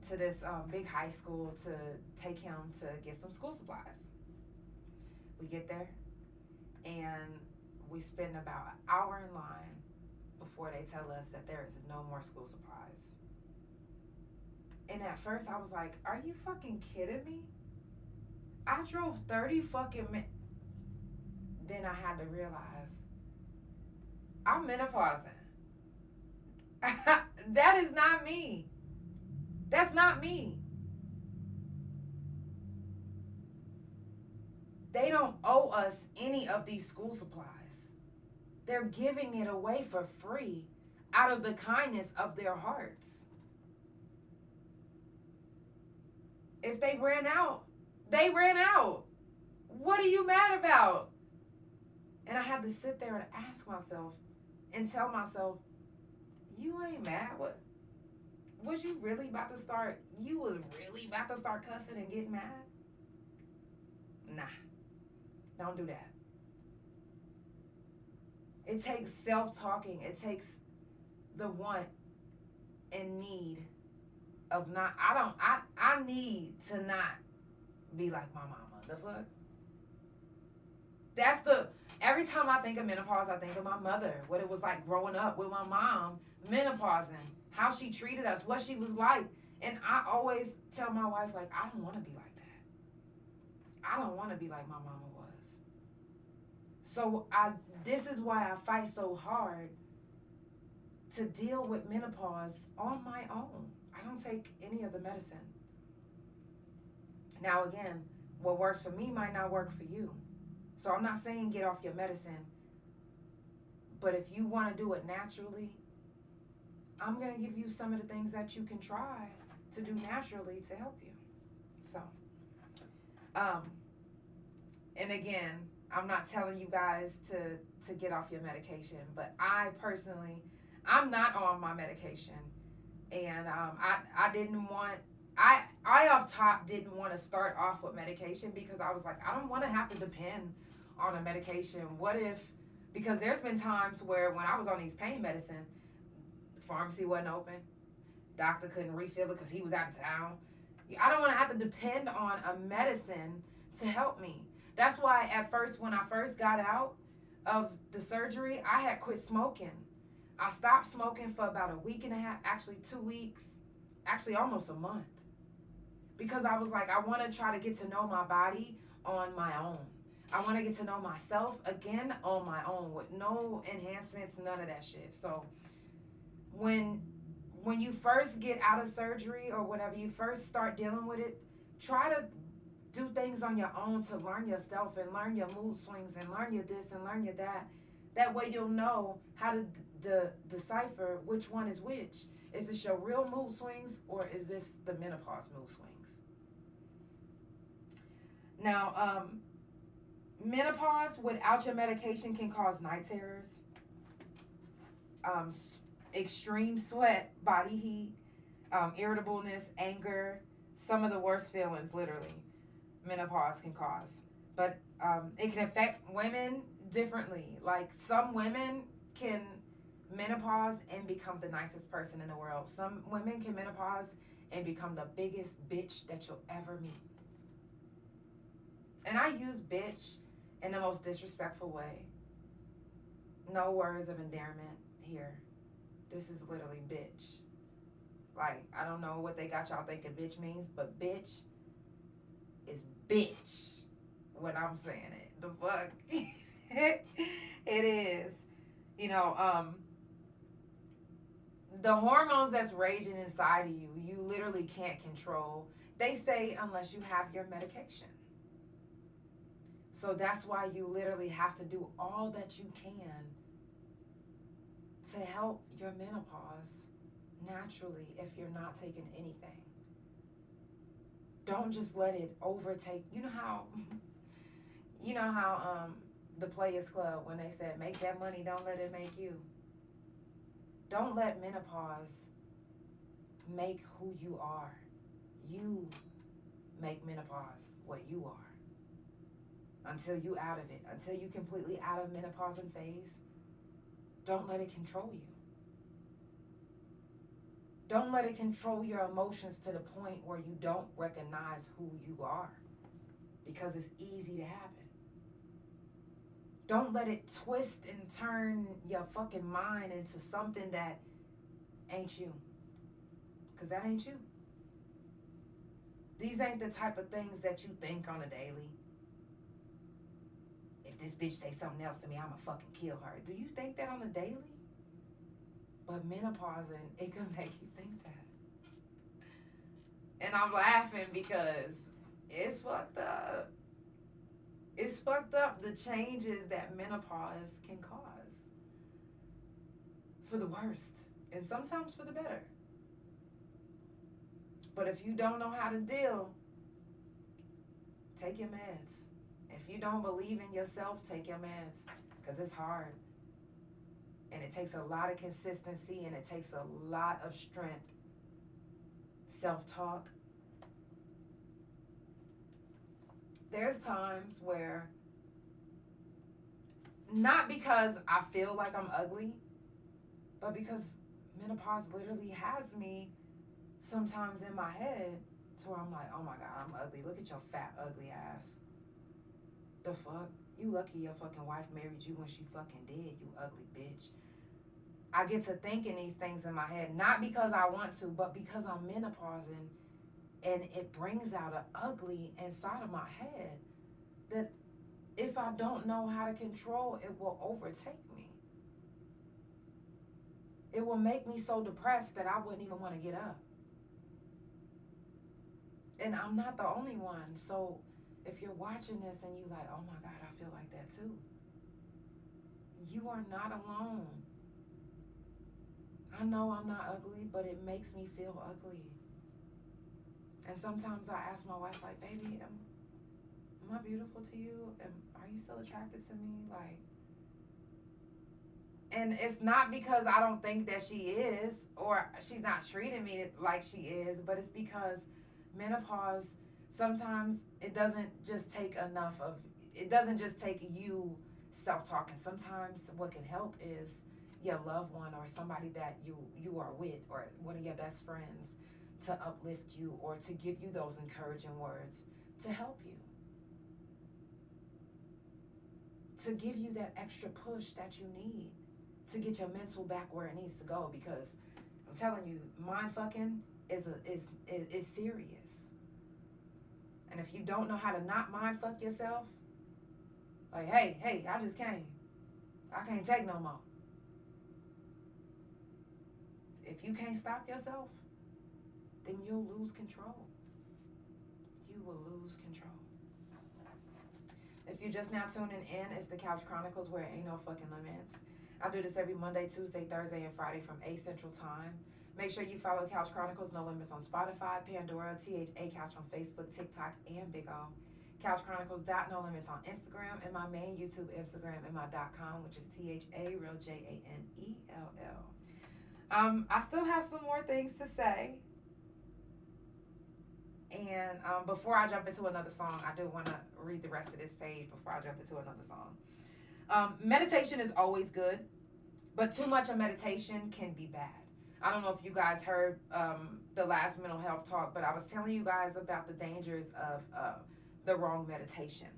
to this big high school to take him to get some school supplies. We get there and we spend about an hour in line before they tell us that there is no more school supplies. And at first I was like, are you fucking kidding me? I drove 30 fucking minutes. Then I had to realize, I'm menopausing. That is not me. That's not me. They don't owe us any of these school supplies. They're giving it away for free out of the kindness of their hearts. If they ran out, they ran out. What are you mad about? And I had to sit there and ask myself and tell myself, you ain't mad? What? Was you really about to start, you was really about to start cussing and getting mad? Nah, don't do that. It takes self-talking. It takes the want and need of not, I need to not be like my mama. The fuck? That's every time I think of menopause, I think of my mother, what it was like growing up with my mom, menopausing, how she treated us, what she was like. And I always tell my wife, like, I don't want to be like that. I don't want to be like my mama was. So this is why I fight so hard to deal with menopause on my own. I don't take any of the medicine. Now again, what works for me might not work for you. So I'm not saying get off your medicine, but if you want to do it naturally, I'm going to give you some of the things that you can try to do naturally to help you. So, and again, I'm not telling you guys to get off your medication, but I personally, I'm not on my medication. And I didn't want, I off top didn't want to start off with medication because I was like, I don't want to have to depend on a medication. What if, because there's been times where when I was on these pain medicine, the pharmacy wasn't open, doctor couldn't refill it because he was out of town. I don't want to have to depend on a medicine to help me. That's why at first, when I first got out of the surgery, I had quit smoking. I stopped smoking for about a week and a half, actually 2 weeks, actually almost a month. Because I was like, I want to try to get to know my body on my own. I want to get to know myself again on my own with no enhancements, none of that shit. So when you first get out of surgery or whenever you first start dealing with it, try to do things on your own to learn yourself and learn your mood swings and learn your this and learn your that. That way you'll know how to decipher which one is which. Is this your real mood swings or is this the menopause mood swings? Now, menopause without your medication can cause night terrors, extreme sweat, body heat, irritableness, anger, some of the worst feelings, literally, menopause can cause. But it can affect women differently. Like, some women can menopause and become the nicest person in the world. Some women can menopause and become the biggest bitch that you'll ever meet. And I use bitch in the most disrespectful way. No words of endearment here. This is literally bitch. Like, I don't know what they got y'all thinking bitch means, but bitch is bitch when I'm saying it. The fuck? It is. You know, the hormones that's raging inside of you, you literally can't control. They say unless you have your medication. So that's why you literally have to do all that you can to help your menopause naturally if you're not taking anything. Don't just let it overtake. You know how the Players Club, when they said make that money, don't let it make you. Don't let menopause make who you are. You make menopause what you are. Until you out of it, until you completely out of menopausal phase, don't let it control you. Don't let it control your emotions to the point where you don't recognize who you are, because it's easy to happen. Don't let it twist and turn your fucking mind into something that ain't you, because that ain't you. These ain't the type of things that you think on a daily. If this bitch say something else to me, I'ma fucking kill her. Do you think that on a daily? But menopausing, it could make you think that. And I'm laughing because it's fucked up. It's fucked up, the changes that menopause can cause. For the worst. And sometimes for the better. But if you don't know how to deal, take your meds. If you don't believe in yourself, take your meds, because it's hard. And it takes a lot of consistency, and it takes a lot of strength. Self-talk. There's times where, not because I feel like I'm ugly, but because menopause literally has me sometimes in my head to where I'm like, oh my God, I'm ugly. Look at your fat, ugly ass. The fuck? You lucky your fucking wife married you when she fucking did, you ugly bitch. I get to thinking these things in my head, not because I want to, but because I'm menopausing, and it brings out an ugly inside of my head that if I don't know how to control, it will overtake me. It will make me so depressed that I wouldn't even want to get up. And I'm not the only one, so if you're watching this and you're like, oh my God, I feel like that too, you are not alone. I know I'm not ugly, but it makes me feel ugly. And sometimes I ask my wife, like, baby, am I beautiful to you? Are you still attracted to me? Like, and it's not because I don't think that she is, or she's not treating me like she is, but it's because menopause, sometimes it doesn't just take you self-talking. Sometimes what can help is your loved one or somebody that you are with, or one of your best friends, to uplift you or to give you those encouraging words to help you, to give you that extra push that you need to get your mental back where it needs to go. Because I'm telling you, mind fucking is serious. And if you don't know how to not mind fuck yourself, like, hey, I just came. I can't take no more. If you can't stop yourself, then you'll lose control. You will lose control. If you're just now tuning in, it's the Couch Chronicles, where it ain't no fucking limits. I do this every Monday, Tuesday, Thursday, and Friday from 8 Central Time. Make sure you follow Couch Chronicles No Limits on Spotify, Pandora, THA Couch on Facebook, TikTok, and Big O. couchchronicles.nolimits on Instagram, and my main YouTube Instagram and my .com, which is THAREALJANELL. I still have some more things to say. And before I jump into another song, I do want to read the rest of this page before I jump into another song. Meditation is always good, but too much of meditation can be bad. I don't know if you guys heard the last mental health talk, but I was telling you guys about the dangers of the wrong meditation.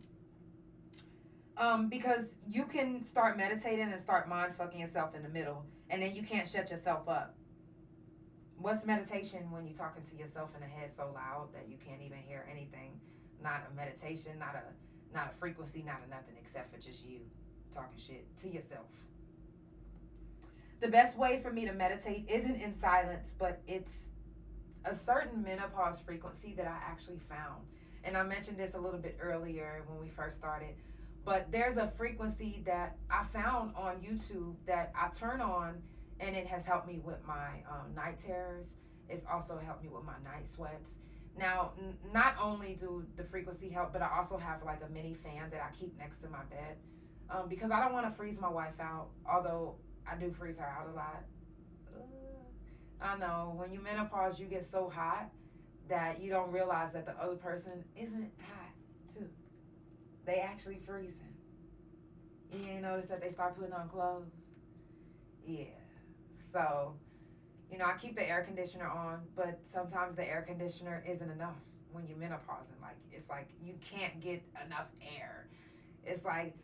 Because you can start meditating and start mind fucking yourself in the middle, and then you can't shut yourself up. What's meditation when you're talking to yourself in the head so loud that you can't even hear anything? Not a meditation, not a frequency, not a nothing, except for just you talking shit to yourself. The best way for me to meditate isn't in silence, but it's a certain menopause frequency that I actually found. And I mentioned this a little bit earlier when we first started, but there's a frequency that I found on YouTube that I turn on, and it has helped me with my night terrors. It's also helped me with my night sweats. Now, not only do the frequency help, but I also have like a mini fan that I keep next to my bed because I don't want to freeze my wife out, although I do freeze her out a lot. I know, when you menopause, you get so hot that you don't realize that the other person isn't hot, too. They actually freezing. You ain't noticed that they start putting on clothes? Yeah. So, I keep the air conditioner on, but sometimes the air conditioner isn't enough when you're menopausing. Like, it's like you can't get enough air. It's like,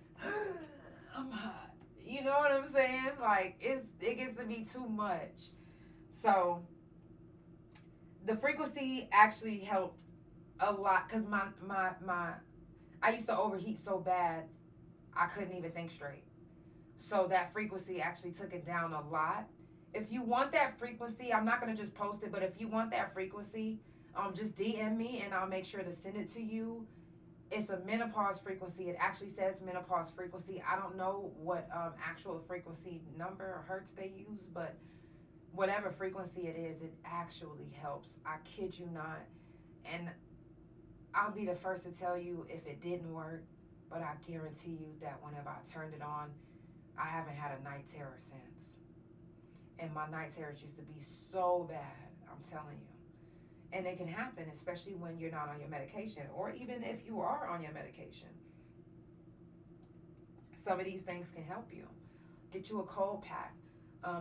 I'm hot. You know what I'm saying? Like, it gets to be too much. So, the frequency actually helped a lot because I used to overheat so bad, I couldn't even think straight. So that frequency actually took it down a lot. If you want that frequency, I'm not going to just post it, but if you want that frequency, just DM me and I'll make sure to send it to you. It's a menopause frequency. It actually says menopause frequency. I don't know what actual frequency number or hertz they use, but whatever frequency it is, it actually helps. I kid you not. And I'll be the first to tell you if it didn't work, but I guarantee you that whenever I turned it on, I haven't had a night terror since. And my night terrors used to be so bad, I'm telling you. And it can happen, especially when you're not on your medication, or even if you are on your medication. Some of these things can help you. Get you a cold pack.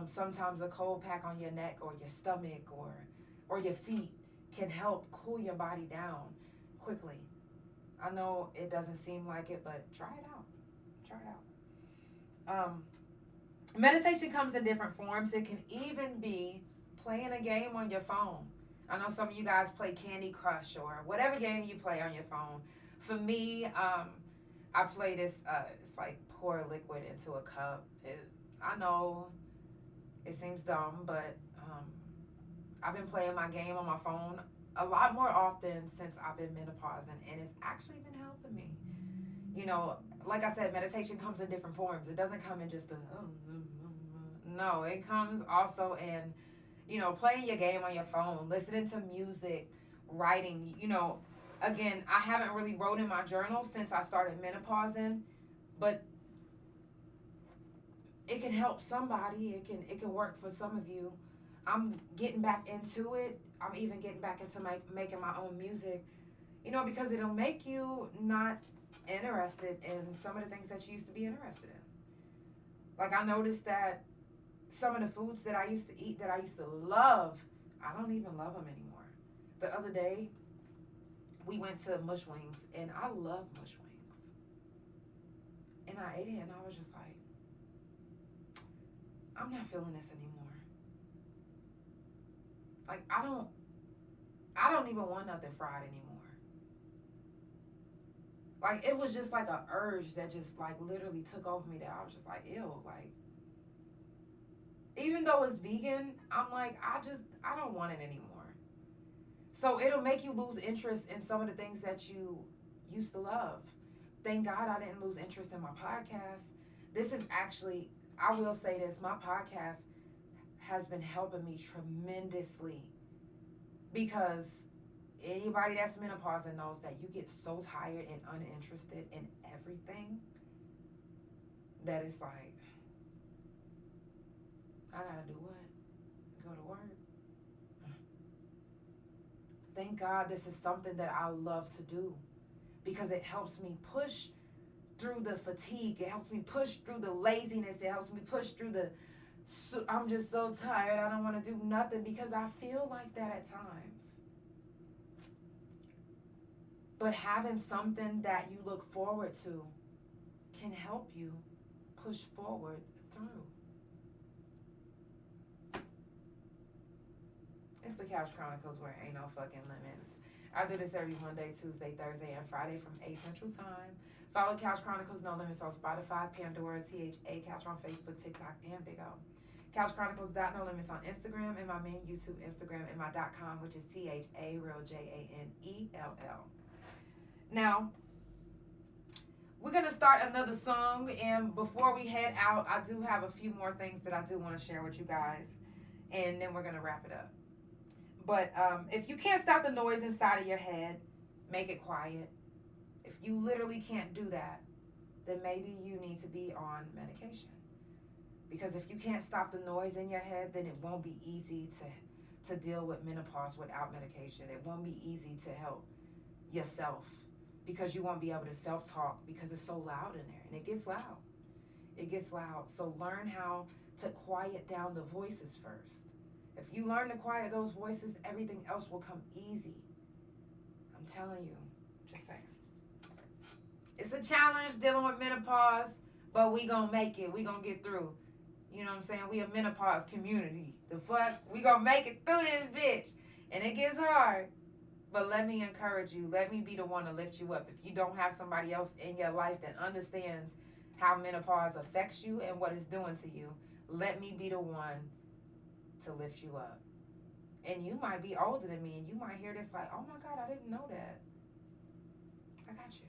Sometimes a cold pack on your neck or your stomach or your feet can help cool your body down quickly. I know it doesn't seem like it, but try it out. Try it out. Meditation comes in different forms. It can even be playing a game on your phone. I know some of you guys play Candy Crush or whatever game you play on your phone. For me, I play this, it's like pour liquid into a cup. I know it seems dumb, but I've been playing my game on my phone a lot more often since I've been menopausing, and it's actually been helping me. Like I said, meditation comes in different forms. It doesn't come in just no, it comes also in, playing your game on your phone, listening to music, writing. Again, I haven't really wrote in my journal since I started menopausing, but it can help somebody. It can work for some of you. I'm getting back into it. I'm even getting back into making my own music, because it'll make you not interested in some of the things that you used to be interested in. Like, I noticed that some of the foods that I used to eat, that I used to love, I don't even love them anymore. The other day, we went to Mush Wings, and I love Mush Wings. And I ate it, and I was just like, I'm not feeling this anymore. Like, I don't even want nothing fried anymore. Like, it was just like a urge that just like literally took over me that I was just like, ew, like, even though it's vegan, I'm like, I don't want it anymore. So it'll make you lose interest in some of the things that you used to love. Thank God I didn't lose interest in my podcast. This is actually, I will say this, my podcast has been helping me tremendously because Anybody that's menopausal knows that you get so tired and uninterested in everything that it's like, I gotta do what? Go to work. Thank God this is something that I love to do, because it helps me push through the fatigue. It helps me push through the laziness. It helps me push through I'm just so tired. I don't want to do nothing, because I feel like that at times. But having something that you look forward to can help you push forward through. It's the Couch Chronicles, where ain't no fucking limits. I do this every Monday, Tuesday, Thursday, and Friday from 8 Central Time. Follow Couch Chronicles No Limits on Spotify, Pandora, THA, Couch on Facebook, TikTok, and Big O. Couch Chronicles No Limits on Instagram, and my main YouTube Instagram, and my .com, which is THA, real JANELL. Now, we're going to start another song, and before we head out, I do have a few more things that I do want to share with you guys, and then we're going to wrap it up. But if you can't stop the noise inside of your head, make it quiet. If you literally can't do that, then maybe you need to be on medication. Because if you can't stop the noise in your head, then it won't be easy to deal with menopause without medication. It won't be easy to help yourself, because you won't be able to self-talk, because it's so loud in there, and it gets loud. It gets loud. So learn how to quiet down the voices first. If you learn to quiet those voices, everything else will come easy. I'm telling you, just saying. It's a challenge dealing with menopause, but we gonna make it. We gonna get through. You know what I'm saying? We a menopause community. The fuck? We gonna make it through this bitch. And it gets hard. But let me encourage you. Let me be the one to lift you up. If you don't have somebody else in your life that understands how menopause affects you and what it's doing to you, let me be the one to lift you up. And you might be older than me, and you might hear this like, oh my God, I didn't know that. I got you.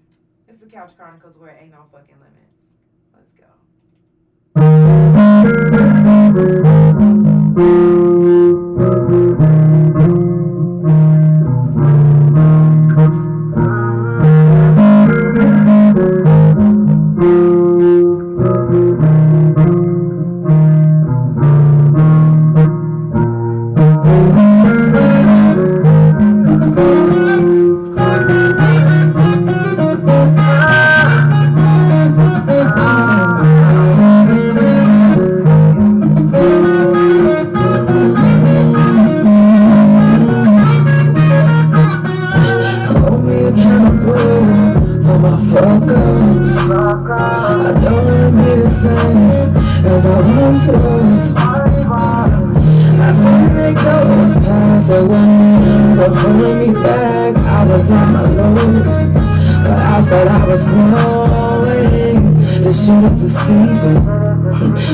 It's the Couch Chronicles, where it ain't no fucking limits. Let's go.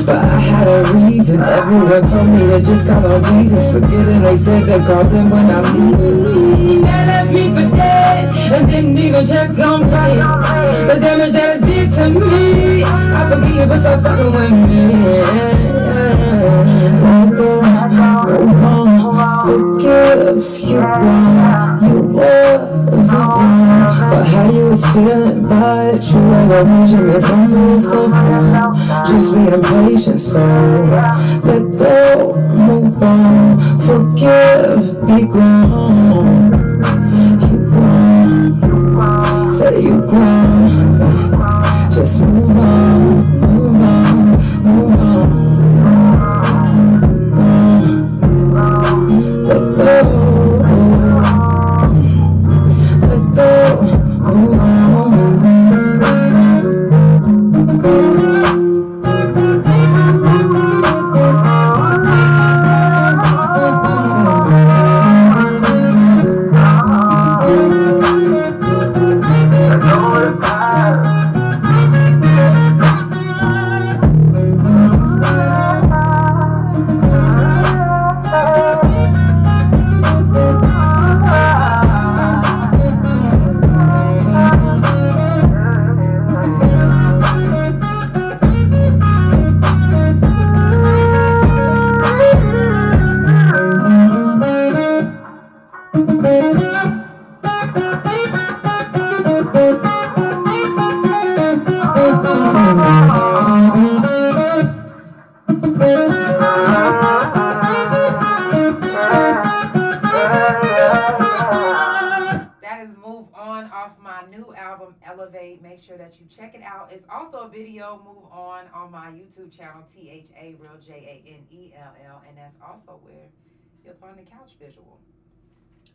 But I had a reason. Everyone told me to just call on Jesus. Forgetting they said they called him when I'm leaving. They left me for dead and didn't even check on me. The damage that it did to me, I forgive you, but stop fucking with me. Let go, move on, forgive. You wrong, you wasn't wrong for how you was feeling, but you ain't no measurements on me so far. Just being patient, so let go, move on, forgive, be grown. You grown, say you grown. Just move on, move on, move on. Let go, move on. make sure that you check it out. It's also a video, move on my YouTube channel, THA Real JANELL, and that's also where you'll find the couch visual.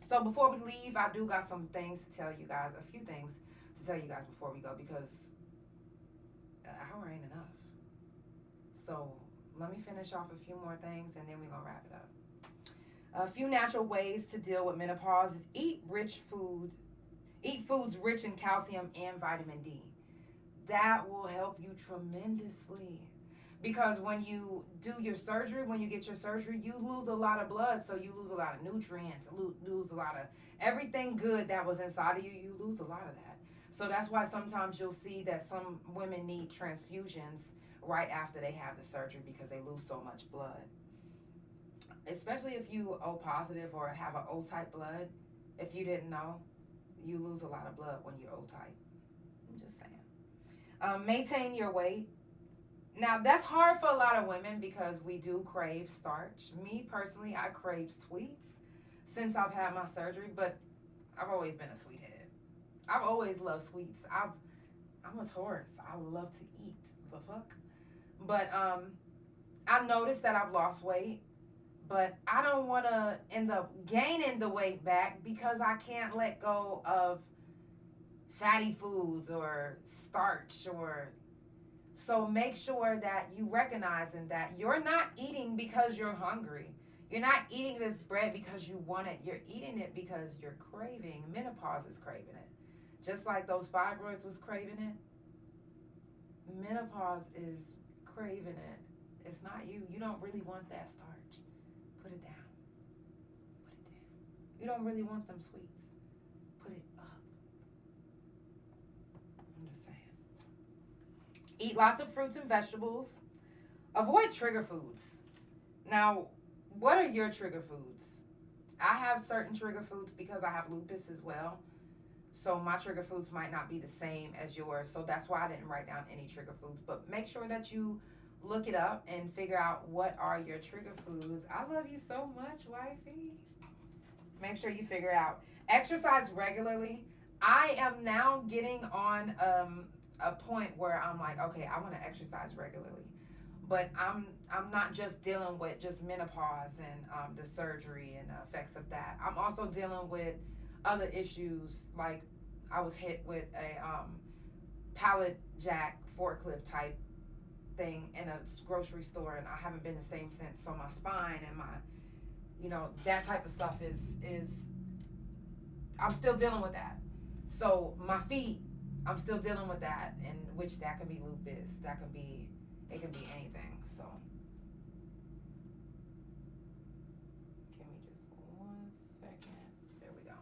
So before we leave, I do got some things to tell you guys, a few things to tell you guys before we go, because an hour ain't enough. So let me finish off a few more things and then we're gonna wrap it up. A few natural ways to deal with menopause is eat foods rich in calcium and vitamin D. That will help you tremendously. Because when you do your surgery, when you get your surgery, you lose a lot of blood, so you lose a lot of nutrients, lose a lot of everything good that was inside of you, you lose a lot of that. So that's why sometimes you'll see that some women need transfusions right after they have the surgery because they lose so much blood. Especially if you O positive or have an O type blood, if you didn't know, you lose a lot of blood when you're O type. I'm just saying. Maintain your weight. Now that's hard for a lot of women because we do crave starch. Me personally, I crave sweets since I've had my surgery, but I've always been a sweethead. I've always loved sweets. I'm a Taurus. I love to eat. The fuck? But I noticed that I've lost weight. But I don't want to end up gaining the weight back because I can't let go of fatty foods or starch so make sure that you recognizing that you're not eating because you're hungry. You're not eating this bread because you want it. You're eating it because you're craving. Menopause is craving it. Just like those fibroids was craving it. Menopause is craving it. It's not you. You don't really want that starch. Put it down. Put it down. You don't really want them sweets. Put it up. I'm just saying. Eat lots of fruits and vegetables. Avoid trigger foods. Now, what are your trigger foods? I have certain trigger foods because I have lupus as well. So my trigger foods might not be the same as yours. So that's why I didn't write down any trigger foods. But make sure that you look it up and figure out what are your trigger foods. I love you so much, wifey. Make sure you figure out. Exercise regularly. I am now getting on a point where I'm like, okay, I want to exercise regularly. But I'm not just dealing with just menopause and the surgery and the effects of that. I'm also dealing with other issues, like I was hit with a pallet jack forklift type thing in a grocery store, and I haven't been the same since. So my spine and my, that type of stuff is I'm still dealing with that. So my feet, I'm still dealing with that, and which that can be lupus, it can be anything. So give me just 1 second. There we go.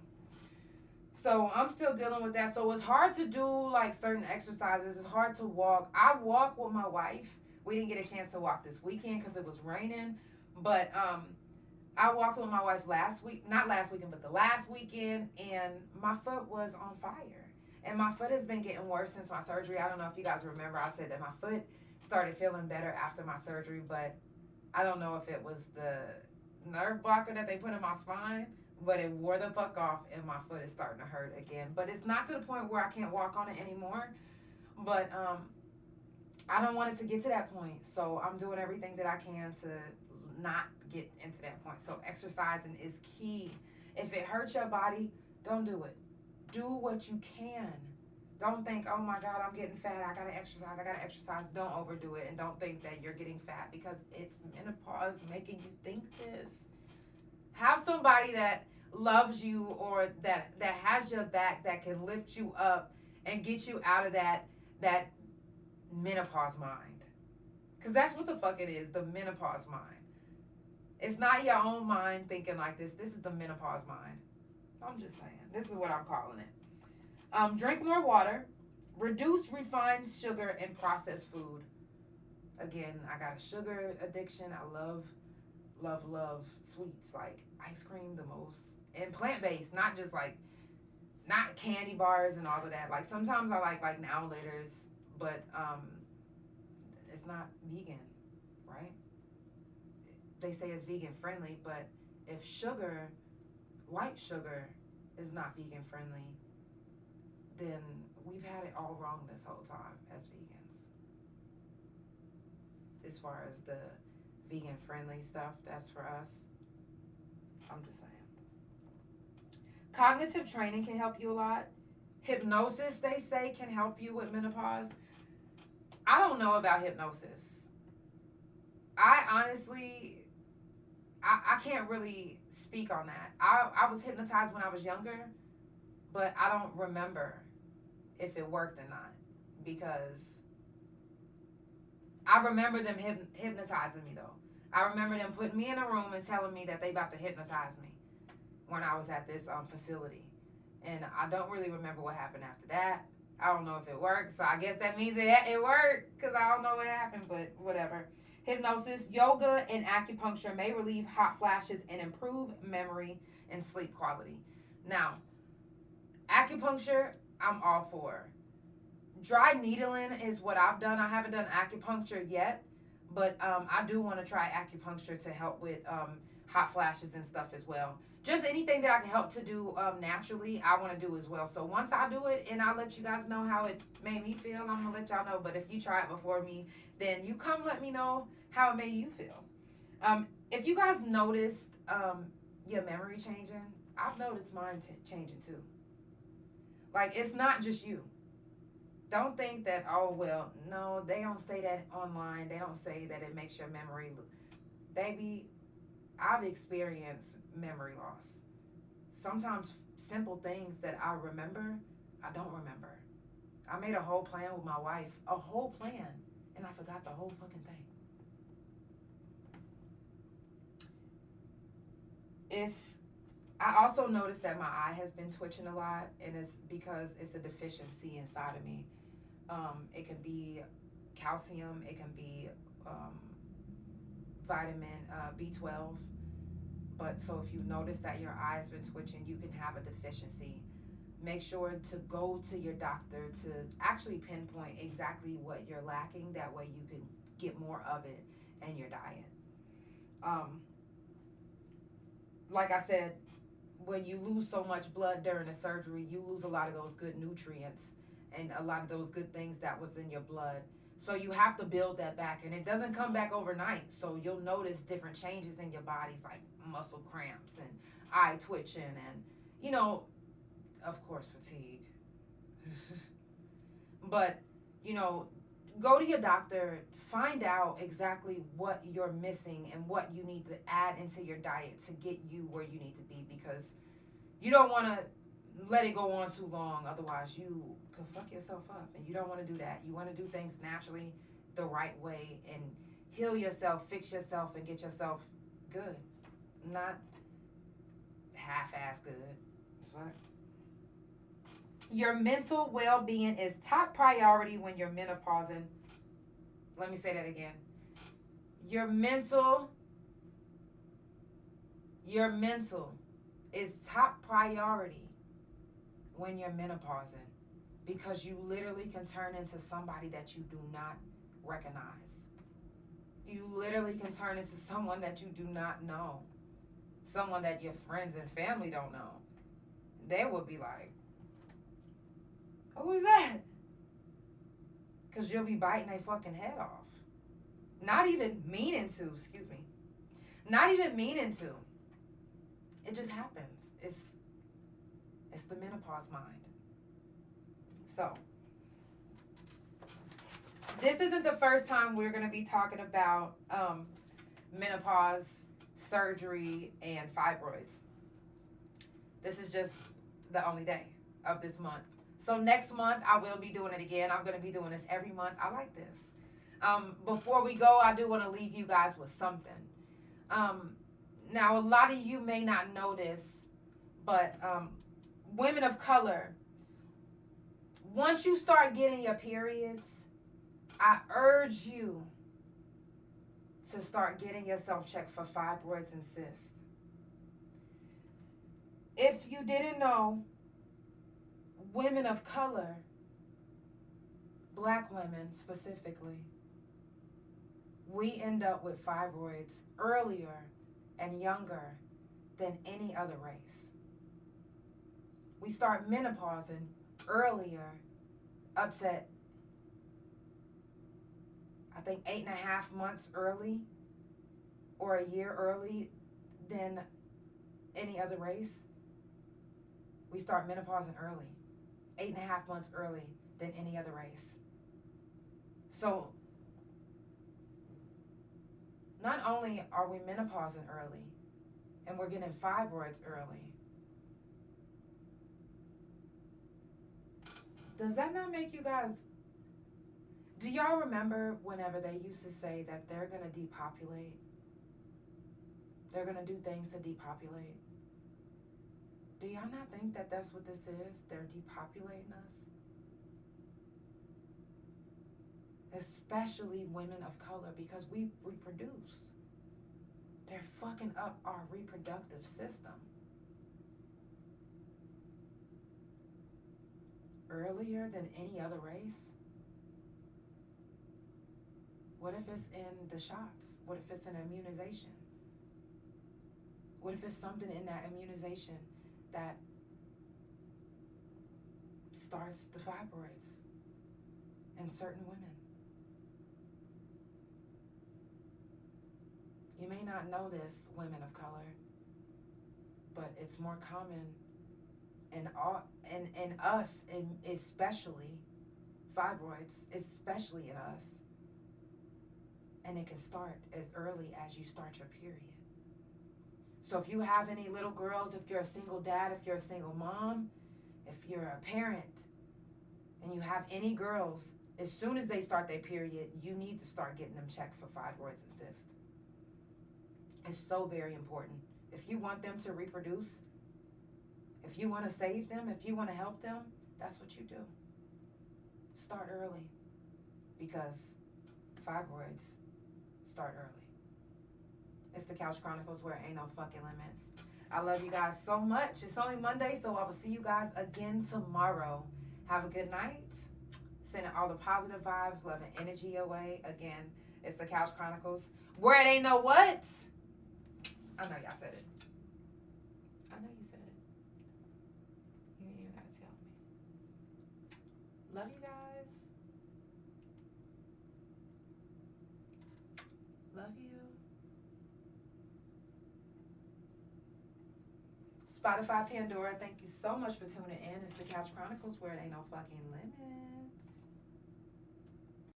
So I'm still dealing with that. So it's hard to do like certain exercises. It's hard to walk. I walk with my wife. We didn't get a chance to walk this weekend because it was raining. But I walked with my wife not last weekend, but the last weekend, and my foot was on fire. And my foot has been getting worse since my surgery. I don't know if you guys remember, I said that my foot started feeling better after my surgery, but I don't know if it was the nerve blocker that they put in my spine, but it wore the fuck off and my foot is starting to hurt again. But it's not to the point where I can't walk on it anymore. But I don't want it to get to that point. So I'm doing everything that I can to not get into that point. So exercising is key. If it hurts your body, don't do it. Do what you can. Don't think, oh my God, I'm getting fat. I gotta exercise. Don't overdo it. And don't think that you're getting fat because it's menopause making you think this. Have somebody that loves you or that has your back, that can lift you up and get you out of that menopause mind. Because that's what the fuck it is, the menopause mind. It's not your own mind thinking like this. This is the menopause mind. I'm just saying. This is what I'm calling it. Drink more water. Reduce refined sugar and processed food. Again, I got a sugar addiction. I love sweets, like ice cream the most. And plant-based, not just not candy bars and all of that. Like sometimes I like Now Laters, but it's not vegan, right? They say it's vegan friendly, but if white sugar is not vegan friendly, then we've had it all wrong this whole time as vegans. As far as the vegan friendly stuff, that's for us. I'm just saying. Cognitive training can help you a lot. Hypnosis, they say, can help you with menopause. I don't know about hypnosis. I honestly, I can't really speak on that. I was hypnotized when I was younger, but I don't remember if it worked or not, because I remember them hypnotizing me though. I remember them putting me in a room and telling me that they about to hypnotize me when I was at this facility. And I don't really remember what happened after that. I don't know if it worked, so I guess that means it worked, because I don't know what happened, but whatever. Hypnosis, yoga, and acupuncture may relieve hot flashes and improve memory and sleep quality. Now, acupuncture, I'm all for. Dry needling is what I've done. I haven't done acupuncture yet, but I do want to try acupuncture to help with hot flashes and stuff as well. Just anything that I can help to do naturally, I want to do as well. So once I do it and I'll let you guys know how it made me feel, I'm going to let y'all know. But if you try it before me, then you come let me know how it made you feel. If you guys noticed your memory changing, I've noticed mine changing too. Like, it's not just you. Don't think that, oh, well, no, they don't say that online. They don't say that it makes your memory. Baby, I've experienced memory loss. Sometimes simple things that I remember, I don't remember. I made a whole plan with my wife, a whole plan, and I forgot the whole fucking thing. I also noticed that my eye has been twitching a lot, and it's because it's a deficiency inside of me. It can be calcium, it can be vitamin B12. But so if you notice that your eye's been twitching, you can have a deficiency. Make sure to go to your doctor to actually pinpoint exactly what you're lacking. That way you can get more of it in your diet. Like I said, when you lose so much blood during a surgery, you lose a lot of those good nutrients and a lot of those good things that was in your blood. So you have to build that back, and it doesn't come back overnight. So you'll notice different changes in your bodies, like muscle cramps and eye twitching and, you know, of course, fatigue. But, you know, go to your doctor, find out exactly what you're missing and what you need to add into your diet to get you where you need to be, because you don't want to let it go on too long. Otherwise, you could fuck yourself up, and you don't want to do that. You want to do things naturally, the right way, and heal yourself, fix yourself, and get yourself good. Not half-ass good. Fuck. Your mental well-being is top priority when you're menopausing. Let me say that again. Your mental is top priority when you're menopausing, because you literally can turn into somebody that you do not recognize. You literally can turn into someone that you do not know. Someone that your friends and family don't know. They would be like, who is that? Because you'll be biting their fucking head off. Not even meaning to, excuse me. Not even meaning to. It just happens. It's the menopause mind. So, this isn't the first time we're going to be talking about menopause, surgery, and fibroids. This is just the only day of this month. So next month, I will be doing it again. I'm going to be doing this every month. I like this. Before we go, I do want to leave you guys with something. Now, a lot of you may not know this, but women of color, once you start getting your periods, I urge you to start getting yourself checked for fibroids and cysts. If you didn't know, women of color, black women specifically, we end up with fibroids earlier and younger than any other race. We start menopausing earlier upset, I think 8.5 months early or a year early than any other race. We start menopausing early, 8.5 months early than any other race. So not only are we menopausing early and we're getting fibroids early, does that not make you guys, do y'all remember whenever they used to say that they're gonna depopulate? They're gonna do things to depopulate. Do y'all not think that that's what this is? They're depopulating us? Especially women of color, because we reproduce. They're fucking up our reproductive system. Earlier than any other race? What if it's in the shots? What if it's an immunization? What if it's something in that immunization that starts the fibroids in certain women? You may not know this, women of color, but it's more common in us, especially fibroids, especially in us. And it can start as early as you start your period. So if you have any little girls, if you're a single dad, if you're a single mom, if you're a parent, and you have any girls, as soon as they start their period, you need to start getting them checked for fibroids and cysts. It's so very important. If you want them to reproduce, if you want to save them, if you want to help them, that's what you do. Start early, because fibroids start early. It's the Couch Chronicles, where ain't no fucking limits. I love you guys so much. It's only Monday, so I will see you guys again tomorrow. Have a good night. Sending all the positive vibes, love, and energy your way. Again, it's the Couch Chronicles, where it ain't no what? I know y'all said it. I know you said it. You ain't even gotta tell me. Love you guys. Love you. Spotify Pandora, thank you so much for tuning in. It's the Couch Chronicles, where it ain't no fucking limits.